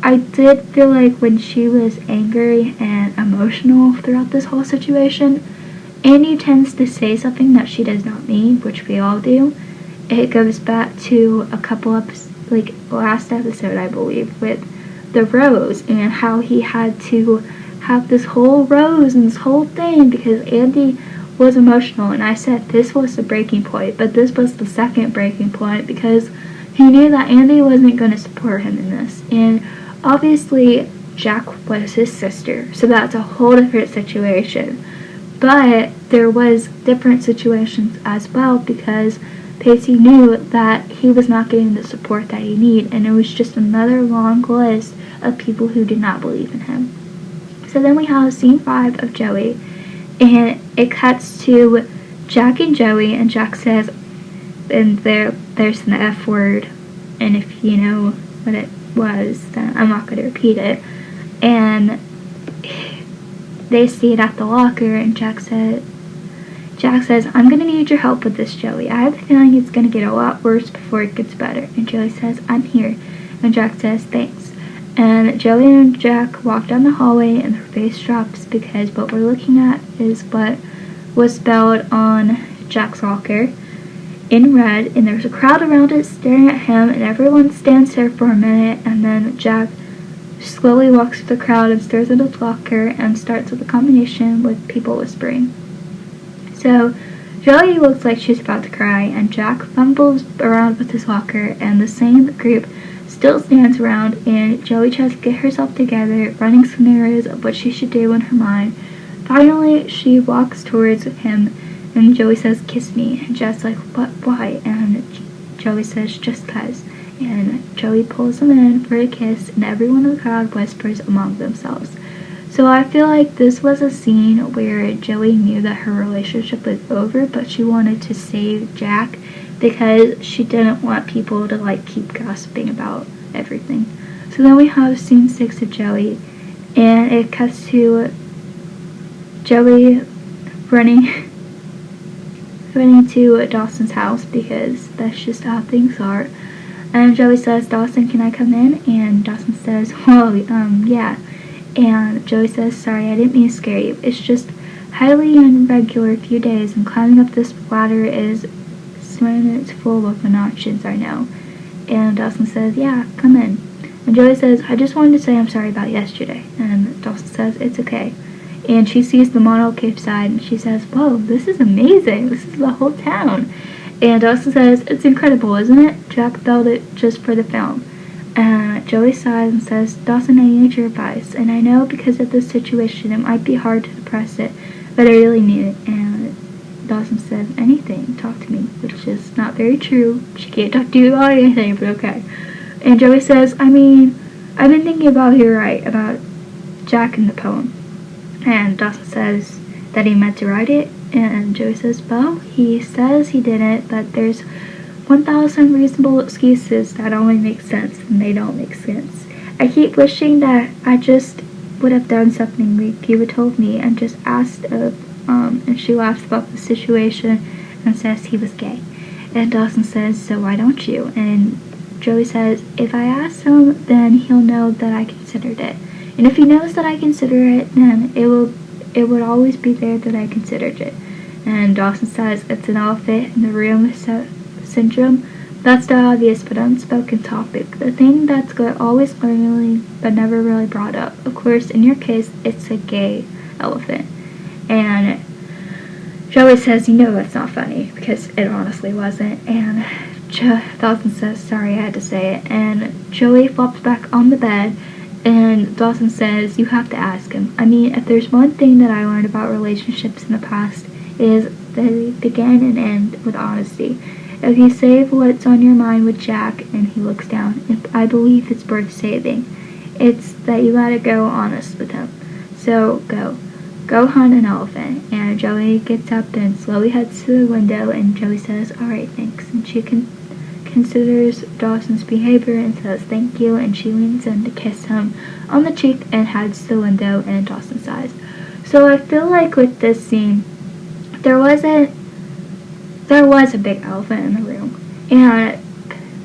I did feel like when she was angry and emotional throughout this whole situation, Andy tends to say something that she does not mean, which we all do. It goes back to a couple of, last episode, I believe, with the rose and how he had to have this whole rose and this whole thing because Andy was emotional, and I said this was the breaking point, but this was the second breaking point because he knew that Andy wasn't going to support him in this. And obviously Jack was his sister, so that's a whole different situation. But there was different situations as well because Pacey knew that he was not getting the support that he needed, and it was just another long list of people who did not believe in him. So then we have scene 5 of Joey, and it cuts to Jack and Joey, and Jack says, and there's an F word, and if you know what it was, then I'm not going to repeat it. And they see it at the locker, and Jack says, "I'm going to need your help with this, Joey. I have a feeling it's going to get a lot worse before it gets better." And Joey says, "I'm here." And Jack says, "Thanks." And Joey and Jack walk down the hallway, and their face drops because what we're looking at is what was spelled on Jack's locker. in red, and there's a crowd around it staring at him, and everyone stands there for a minute, and then Jack slowly walks through the crowd and stares at his locker and starts with a combination with people whispering. So Joey looks like she's about to cry, and Jack fumbles around with his locker, and the same group still stands around, and Joey tries to get herself together, running scenarios of what she should do in her mind. Finally, she walks towards him, and Joey says, "Kiss me," and Jack's like, "What, why?" And Joey says, "Just 'cause." And Joey pulls him in for a kiss, and everyone in the crowd whispers among themselves. So I feel like this was a scene where Joey knew that her relationship was over, but she wanted to save Jack because she didn't want people to keep gossiping about everything. So then we have scene 6 of Joey, and it cuts to Joey running to Dawson's house because that's just how things are. And Joey says, "Dawson, can I come in?" And Dawson says, "Well, yeah." And Joey says, "Sorry, I didn't mean to scare you. It's just highly irregular few days, and climbing up this ladder is it's full of monotonies, I know." And Dawson says, "Yeah, come in." And Joey says, "I just wanted to say I'm sorry about yesterday." And Dawson says, "It's okay." And she sees the model cave side, and she says, "Whoa, this is amazing. This is the whole town." And Dawson says, "It's incredible, isn't it? Jack built it just for the film." And Joey sighs and says, "Dawson, I need your advice. And I know because of this situation it might be hard to suppress it, but I really need it." And Dawson says, "Anything, talk to me," which is not very true. She can't talk to you about anything, but okay. And Joey says, "I mean, I've been thinking about you about Jack in the poem." And Dawson says that he meant to write it, and Joey says, "Well, he says he didn't, but there's 1,000 reasonable excuses that only make sense, and they don't make sense. I keep wishing that I just would have done something like you had told me and just asked and she laughs about the situation and says he was gay. And Dawson says, "So why don't you?" And Joey says, "If I ask him, then he'll know that I considered it. And if he knows that I consider it, then it would always be there that I considered it." And Dawson says, "It's an elephant in the room syndrome. That's the obvious but unspoken topic. The thing that's always clearly but never really brought up. Of course, in your case, it's a gay elephant." And Joey says, "You know that's not funny," because it honestly wasn't. And Dawson says, "Sorry, I had to say it." And Joey flops back on the bed, and Dawson says, "You have to ask him. I mean, if there's one thing that I learned about relationships in the past, is they begin and end with honesty. If you save what's on your mind with Jack," and he looks down, "I believe it's worth saving. It's that you gotta go honest with him. So go hunt an elephant." And Joey gets up and slowly heads to the window, and Joey says, "All right, thanks." And she considers Dawson's behavior and says thank you, and she leans in to kiss him on the cheek and heads to the window, and Dawson sighs. So I feel like with this scene, there was a big elephant in the room, and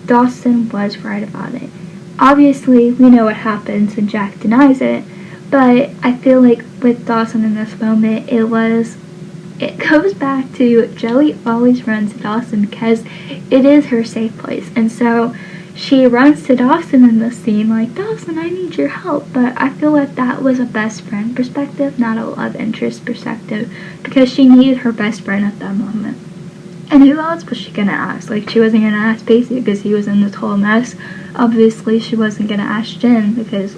Dawson was right about it. Obviously, we know what happens and Jack denies it, but I feel like with Dawson in this moment, it goes back to Joey always runs to Dawson because it is her safe place. And so she runs to Dawson in this scene like, "Dawson, I need your help." But I feel like that was a best friend perspective, not a love interest perspective, because she needed her best friend at that moment. And who else was she gonna ask? She wasn't gonna ask Pacey because he was in this whole mess. Obviously, she wasn't gonna ask Jen because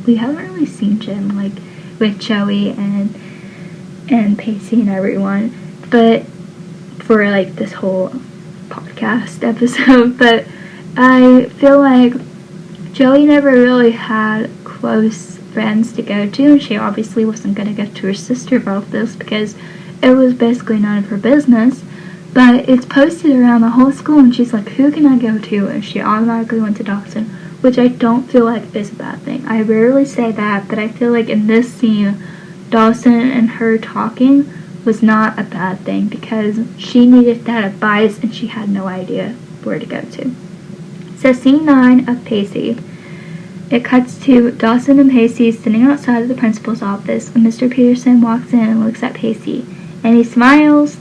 we haven't really seen Jen with Joey and Pacey and everyone, but for this whole podcast episode. But I feel like Joey never really had close friends to go to, and she obviously wasn't gonna go to her sister about this because it was basically none of her business. But it's posted around the whole school, and she's like, "Who can I go to?" And she automatically went to Dawson, which I don't feel like is a bad thing. I rarely say that, but I feel like in this scene, Dawson and her talking was not a bad thing because she needed that advice and she had no idea where to go to. So scene 9 of Pacey. It cuts to Dawson and Pacey sitting outside of the principal's office, and Mr. Peterson walks in and looks at Pacey, and he smiles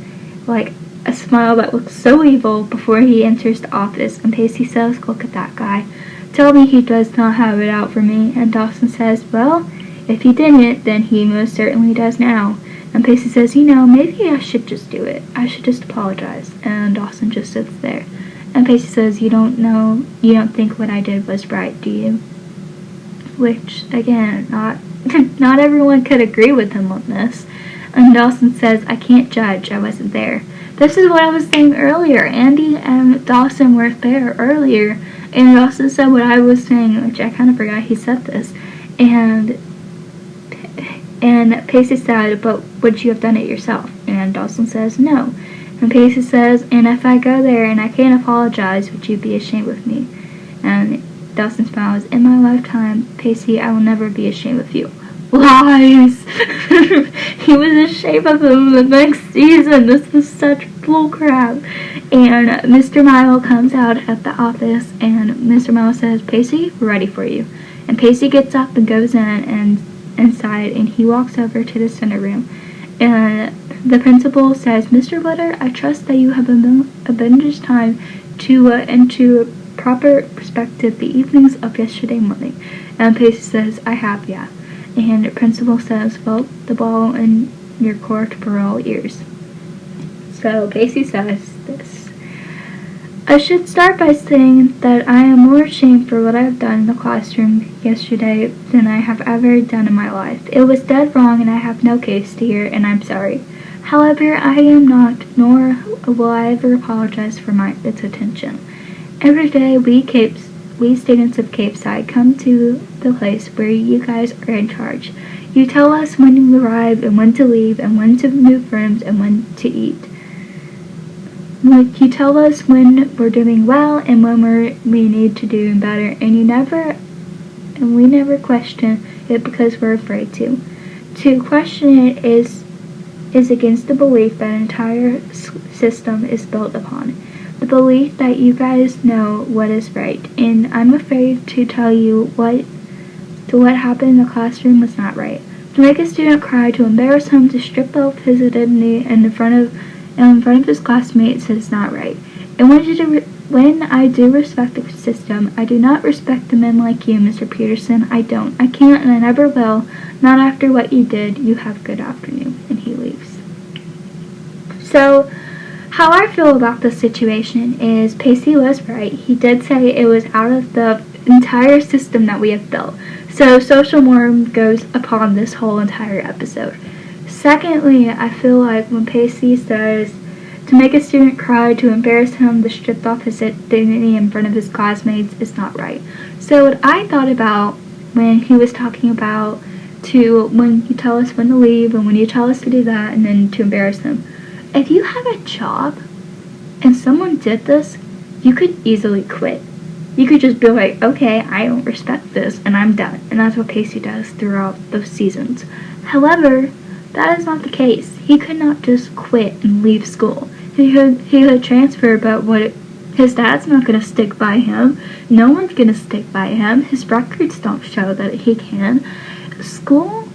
a smile that looks so evil before he enters the office, and Pacey says, "Look at that guy. Tell me he does not have it out for me." And Dawson says, "Well, if he didn't, then he most certainly does now." And Pacey says, "Maybe I should just do it. I should just apologize." And Dawson just sits there. And Pacey says, you don't think what I did was right, do you?" Which, again, not everyone could agree with him on this. And Dawson says, "I can't judge. I wasn't there." This is what I was saying earlier. Andy and Dawson were there earlier, and Dawson said what I was saying, which I kind of forgot he said this. And Pacey said, "But would you have done it yourself?" And Dawson says, "No." And Pacey says, "And if I go there and I can't apologize, would you be ashamed of me?" And Dawson smiles, "In my lifetime, Pacey, I will never be ashamed of you." Lies! He was ashamed of him the next season. This was such bullcrap. And Mr. Mile comes out at the office, and Mr. Mile says, "Pacey, we're ready for you." And Pacey gets up and goes inside, and he walks over to the center room. And the principal says, "Mr. Witter, I trust that you have abundant time to proper perspective the evenings of yesterday morning." And Pacey says, "I have, yeah." And the principal says, "Well, the ball in your court for all ears." So Pacey says this: "I should start by saying that I am more ashamed for what I have done in the classroom yesterday than I have ever done in my life. It was dead wrong, and I have no case to hear, and I'm sorry. However, I am not, nor will I ever apologize for its attention. Every day we students of Cape Side come to the place where you guys are in charge. You tell us when to arrive and when to leave and when to move rooms and when to eat. You tell us when we're doing well and when we need to do better, and we never question it because we're afraid to. To question it is against the belief that an entire system is built upon. The belief that you guys know what is right, and I'm afraid to tell you what happened in the classroom was not right. To make a student cry, to embarrass him, to strip off his identity in front of his classmates is not right. And when I do respect the system, I do not respect the men like you, Mr. Peterson. I don't. I can't, and I never will. Not after what you did. You have a good afternoon." And he leaves. So, how I feel about this situation is Pacey was right. He did say it was out of the entire system that we have built. So social norm goes upon this whole entire episode. Secondly, I feel like when Pacey says to make a student cry, to embarrass him, to strip off his dignity in front of his classmates is not right. So what I thought about when he was talking about when you tell us when to leave and when you tell us to do that and then to embarrass them. If you have a job and someone did this, you could easily quit. You could just be like, "Okay, I don't respect this and I'm done." And that's what Pacey does throughout those seasons. However, that is not the case. He could not just quit and leave school. He could transfer, but his dad's not going to stick by him. No one's going to stick by him. His records don't show that he can. School,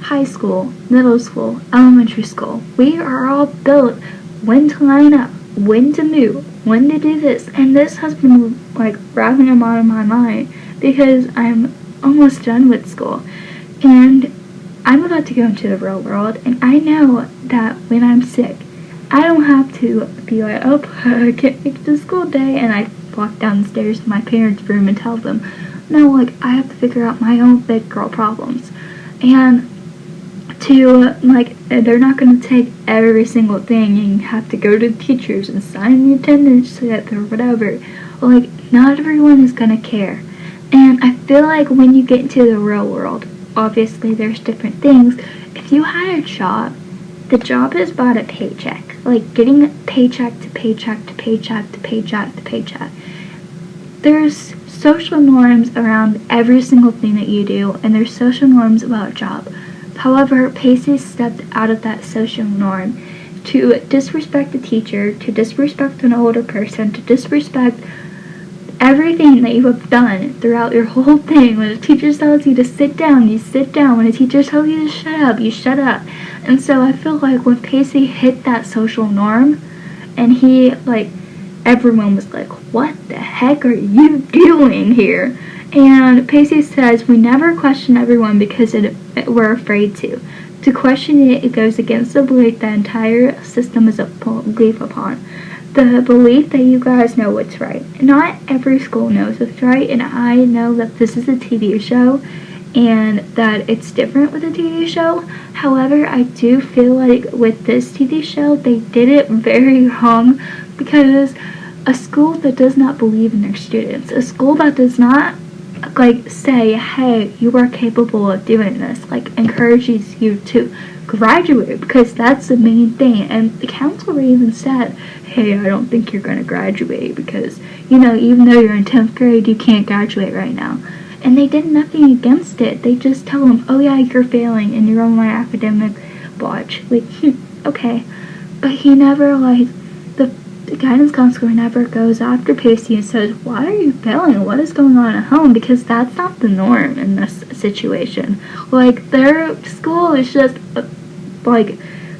high school, middle school, elementary school, we are all built when to line up, when to move, when to do this. And this has been like wrapping them out of my mind because I'm almost done with school. And I'm about to go into the real world, and I know that when I'm sick, I don't have to be like, "Oh, I can't make it to school day," and I walk downstairs to my parents' room and tell them. No, like, I have to figure out my own big girl problems. And they're not going to take every single thing and have to go to the teachers and sign the attendance slip or whatever. Like, not everyone is going to care. And I feel like when you get into the real world, obviously there's different things. If you had a job, the job is about a paycheck. Like, getting paycheck to paycheck to paycheck to paycheck to paycheck. There's social norms around every single thing that you do, and there's social norms about a job. However, Pacey stepped out of that social norm to disrespect a teacher, to disrespect an older person, to disrespect everything that you have done throughout your whole thing. When a teacher tells you to sit down, you sit down. When a teacher tells you to shut up, you shut up. And so I feel like when Pacey hit that social norm, And he, like, everyone was like, what the heck are you doing here? And Pacey says, we never question everyone because we're afraid to. To question it, it goes against the belief the entire system is a belief upon. The belief that you guys know what's right. Not every school knows what's right, and I know that this is a TV show and that it's different with a TV show. However, I do feel like with this TV show, they did it very wrong, because a school that does not believe in their students, a school that does not, like, say, hey, you are capable of doing this, like, encourages you to graduate, because that's the main thing. And the counselor even said, hey, I don't think you're going to graduate because, even though you're in 10th grade, you can't graduate right now. And they did nothing against it. They just tell him, oh yeah, you're failing and you're on my academic watch. Like, okay. But he never, like, the guidance counselor never goes after Pacey and says, why are you failing? What is going on at home? Because that's not the norm in this situation. Like, their school is just, like,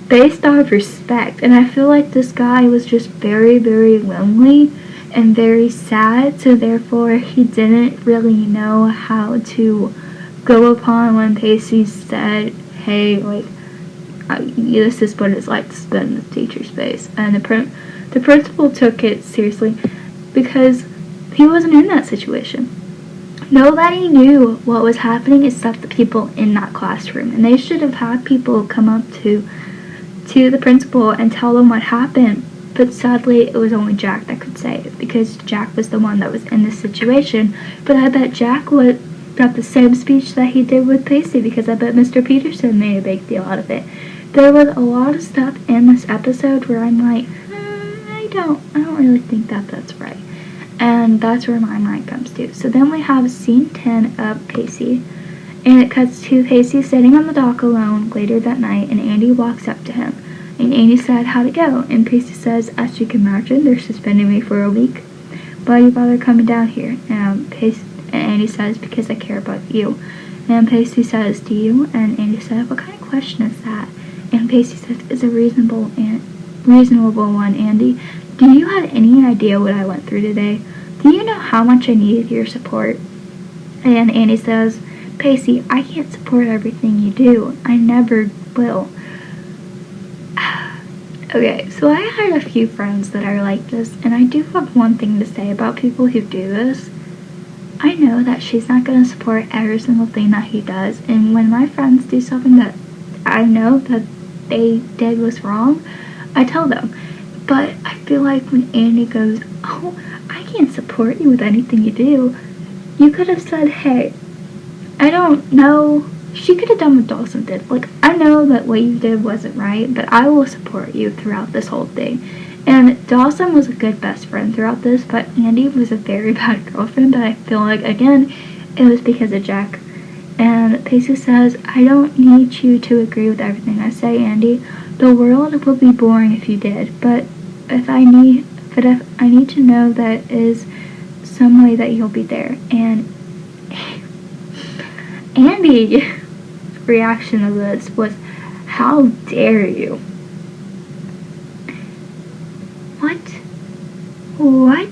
based off respect. And I feel like this guy was just very, very lonely and very sad, so therefore he didn't really know how to go upon when Pacey said, hey, like, this is what it's like to spend in the teacher's space. And the principal took it seriously because he wasn't in that situation. Nobody knew what was happening except the people in that classroom, and they should have had people come up to the principal and tell them what happened. But sadly, it was only Jack that could say it, because Jack was the one that was in this situation. But I bet Jack got the same speech that he did with Pacey, because I bet Mr. Peterson made a big deal out of it. There was a lot of stuff in this episode where I'm like, I don't really think that's right. And that's where my mind comes to. So then we have scene 10 of Pacey, and it cuts to Pacey sitting on the dock alone later that night, and Andy walks up to him. And Andy said, how'd it go? And Pacey says, as you can imagine, they're suspending me for a week. Why do you bother coming down here? And Andy says, because I care about you. And Pacey says, do you? And Andy said, what kind of question is that? And Pacey says, it's a reasonable one, Andy. Do you have any idea what I went through today? Do you know how much I needed your support? And Andy says, Pacey, I can't support everything you do. I never will. Okay, so I had a few friends that are like this, and I do have one thing to say about people who do this. I know that she's not going to support every single thing that he does, and when my friends do something that I know that they did was wrong, I tell them. But I feel like when Andy goes, oh, I can't support you with anything you do, you could have said, hey, I don't know. She could have done what Dawson did. Like, I know that what you did wasn't right, but I will support you throughout this whole thing. And Dawson was a good best friend throughout this, but Andy was a very bad girlfriend. But I feel like, again, it was because of Jack. And Pacey says, I don't need you to agree with everything I say, Andy. The world would be boring if you did. But if I need to know that is some way that you'll be there. And Andy's reaction to this was, how dare you? What?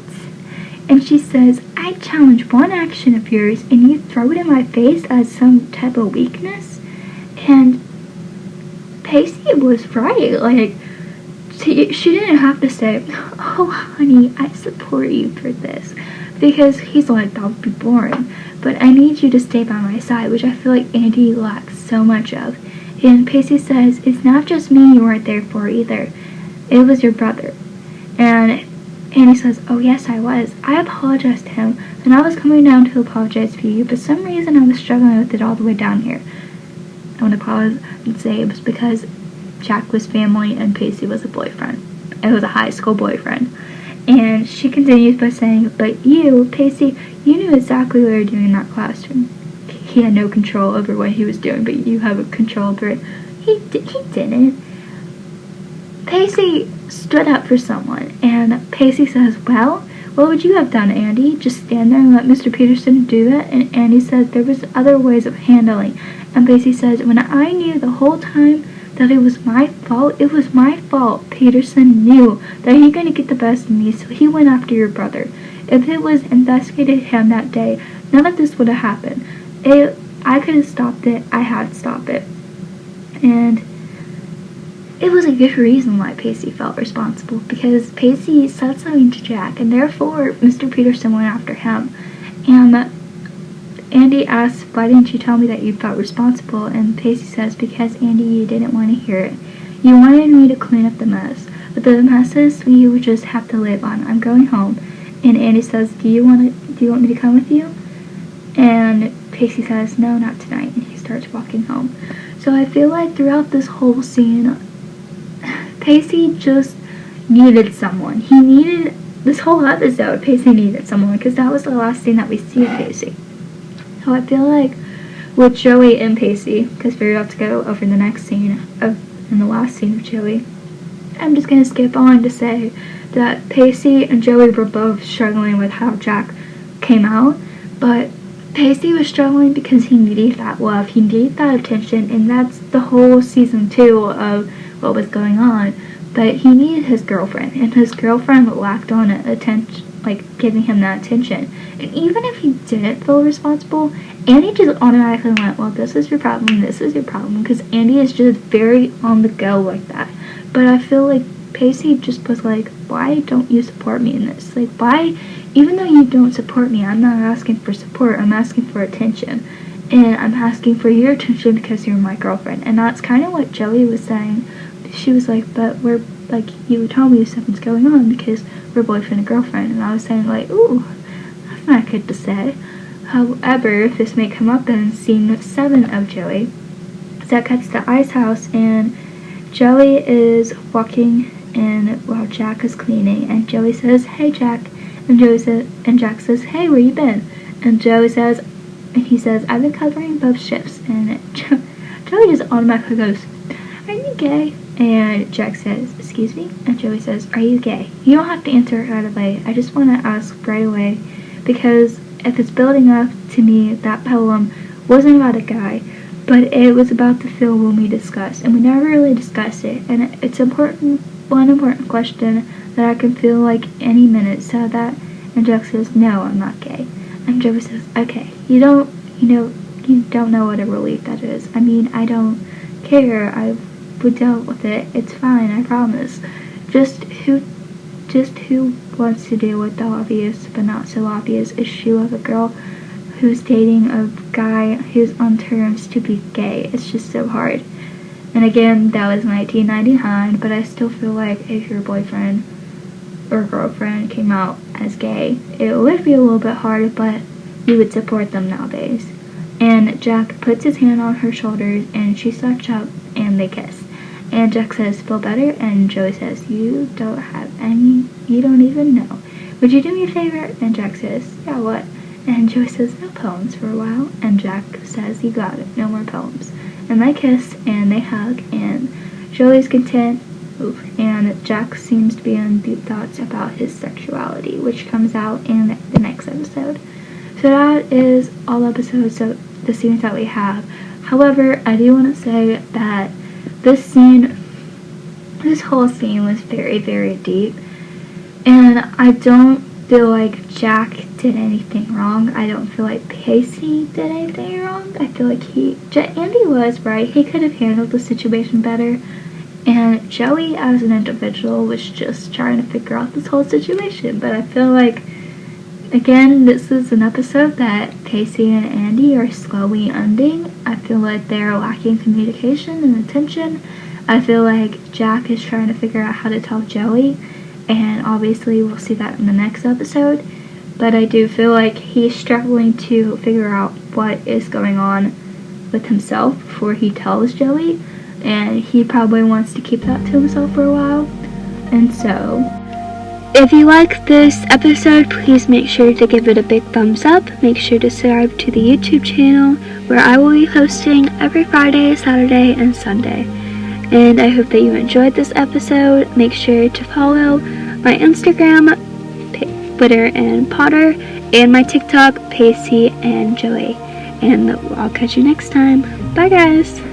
And she says, I challenge one action of yours and you throw it in my face as some type of weakness? And Pacey was right. Like, she didn't have to say, oh honey, I support you for this, because he's like, that would be boring, but I need you to stay by my side, which I feel like Andy lacks so much of. And Pacey says, it's not just me you weren't there for either, it was your brother. And Andy says, oh yes, I was. I apologized to him, and I was coming down to apologize for you, but for some reason I was struggling with it all the way down here. I want to pause and say it was because Jack was family and Pacey was a boyfriend. It was a high school boyfriend. And she continues by saying, but you, Pacey, you knew exactly what you were doing in that classroom. He had no control over what he was doing, but you have a control over it. He didn't. Pacey stood up for someone, and Pacey says, well, what would you have done, Andy? Just stand there and let Mr. Peterson do it? And Andy says there was other ways of handling. And Pacey says, when I knew the whole time that it was my fault. It was my fault. Peterson knew that he couldn't get the best of me, so he went after your brother. If it was investigated him that day, none of this would have happened. I could have stopped it. I had to stop it. And it was a good reason why Pacey felt responsible, because Pacey said something to Jack, and therefore Mr. Peterson went after him. And Andy asks, why didn't you tell me that you felt responsible? And Pacey says, because Andy, you didn't want to hear it. You wanted me to clean up the mess. But the messes you would just have to live on. I'm going home. And Andy says, do you want me to come with you? And Pacey says, no, not tonight. And he starts walking home. So I feel like throughout this whole scene, Pacey just needed someone. He needed, this whole episode, Pacey needed someone, because that was the last scene that we see of Pacey. So I feel like with Joey and Pacey, because we're about to go over the next scene in the last scene of Joey, I'm just going to skip on to say that Pacey and Joey were both struggling with how Jack came out, but Pacey was struggling because he needed that love, he needed that attention, and that's the whole season 2 of what was going on. But he needed his girlfriend, and his girlfriend lacked on attention, like giving him that attention. And even if he didn't feel responsible, Andy just automatically went, well, this is your problem, because Andy is just very on the go like that. But I feel like Pacey just was like, why don't you support me in this? Like, why, even though you don't support me, I'm not asking for support, I'm asking for attention. And I'm asking for your attention because you're my girlfriend. And that's kind of what Joey was saying. She was like, but we're, like, you would tell me if something's going on because we're boyfriend and girlfriend. And I was saying, like, ooh, that's not good to say. However, this may come up in scene 7 of Joey. So that cuts to I's house, and Joey is walking in while Jack is cleaning. And Joey says, hey, Jack. And Jack says, hey, where you been? And Joey says, and he says, I've been covering both shifts. And Joey just automatically goes, are you gay? And Jack says, excuse me? And Joey says, are you gay? You don't have to answer right away. I just want to ask right away, because if it's building up to me, that poem wasn't about a guy, but it was about the film when we discussed, and we never really discussed it. And it's one important question that I can feel like any minute said that. And Jack says, no, I'm not gay. And Joey says, okay, you don't know what a relief that is. I mean, I don't care. We dealt with it. It's fine, I promise. Just who wants to deal with the obvious but not so obvious issue of a girl who's dating a guy who's on terms to be gay? It's just so hard. And again, that was 1999, but I still feel like if your boyfriend or girlfriend came out as gay, it would be a little bit hard, but you would support them nowadays. And Jack puts his hand on her shoulders, and she starts up, and they kiss. And Jack says, feel better? And Joey says, you don't even know. Would you do me a favor? And Jack says, yeah, what? And Joey says, no poems for a while. And Jack says, you got it, no more poems. And they kiss, and they hug, and Joey's content, and Jack seems to be in deep thoughts about his sexuality, which comes out in the next episode. So that is all episodes of the scenes that we have. However, I do want to say that this whole scene was very, very deep, and I don't feel like Jack did anything wrong. I don't feel like Pacey did anything wrong. I feel like Andy was right. He could have handled the situation better, and Joey as an individual was just trying to figure out this whole situation. But I feel like, again, this is an episode that Pacey and Andy are slowly ending. I feel like they're lacking communication and attention. I feel like Jack is trying to figure out how to tell Joey, and obviously we'll see that in the next episode. But I do feel like he's struggling to figure out what is going on with himself before he tells Joey, and he probably wants to keep that to himself for a while. And so, if you like this episode, please make sure to give it a big thumbs up. Make sure to subscribe to the YouTube channel, where I will be posting every Friday, Saturday, and Sunday. And I hope that you enjoyed this episode. Make sure to follow my Instagram, Witter and Potter, and my TikTok, Pacey and Joey. And I'll catch you next time. Bye, guys!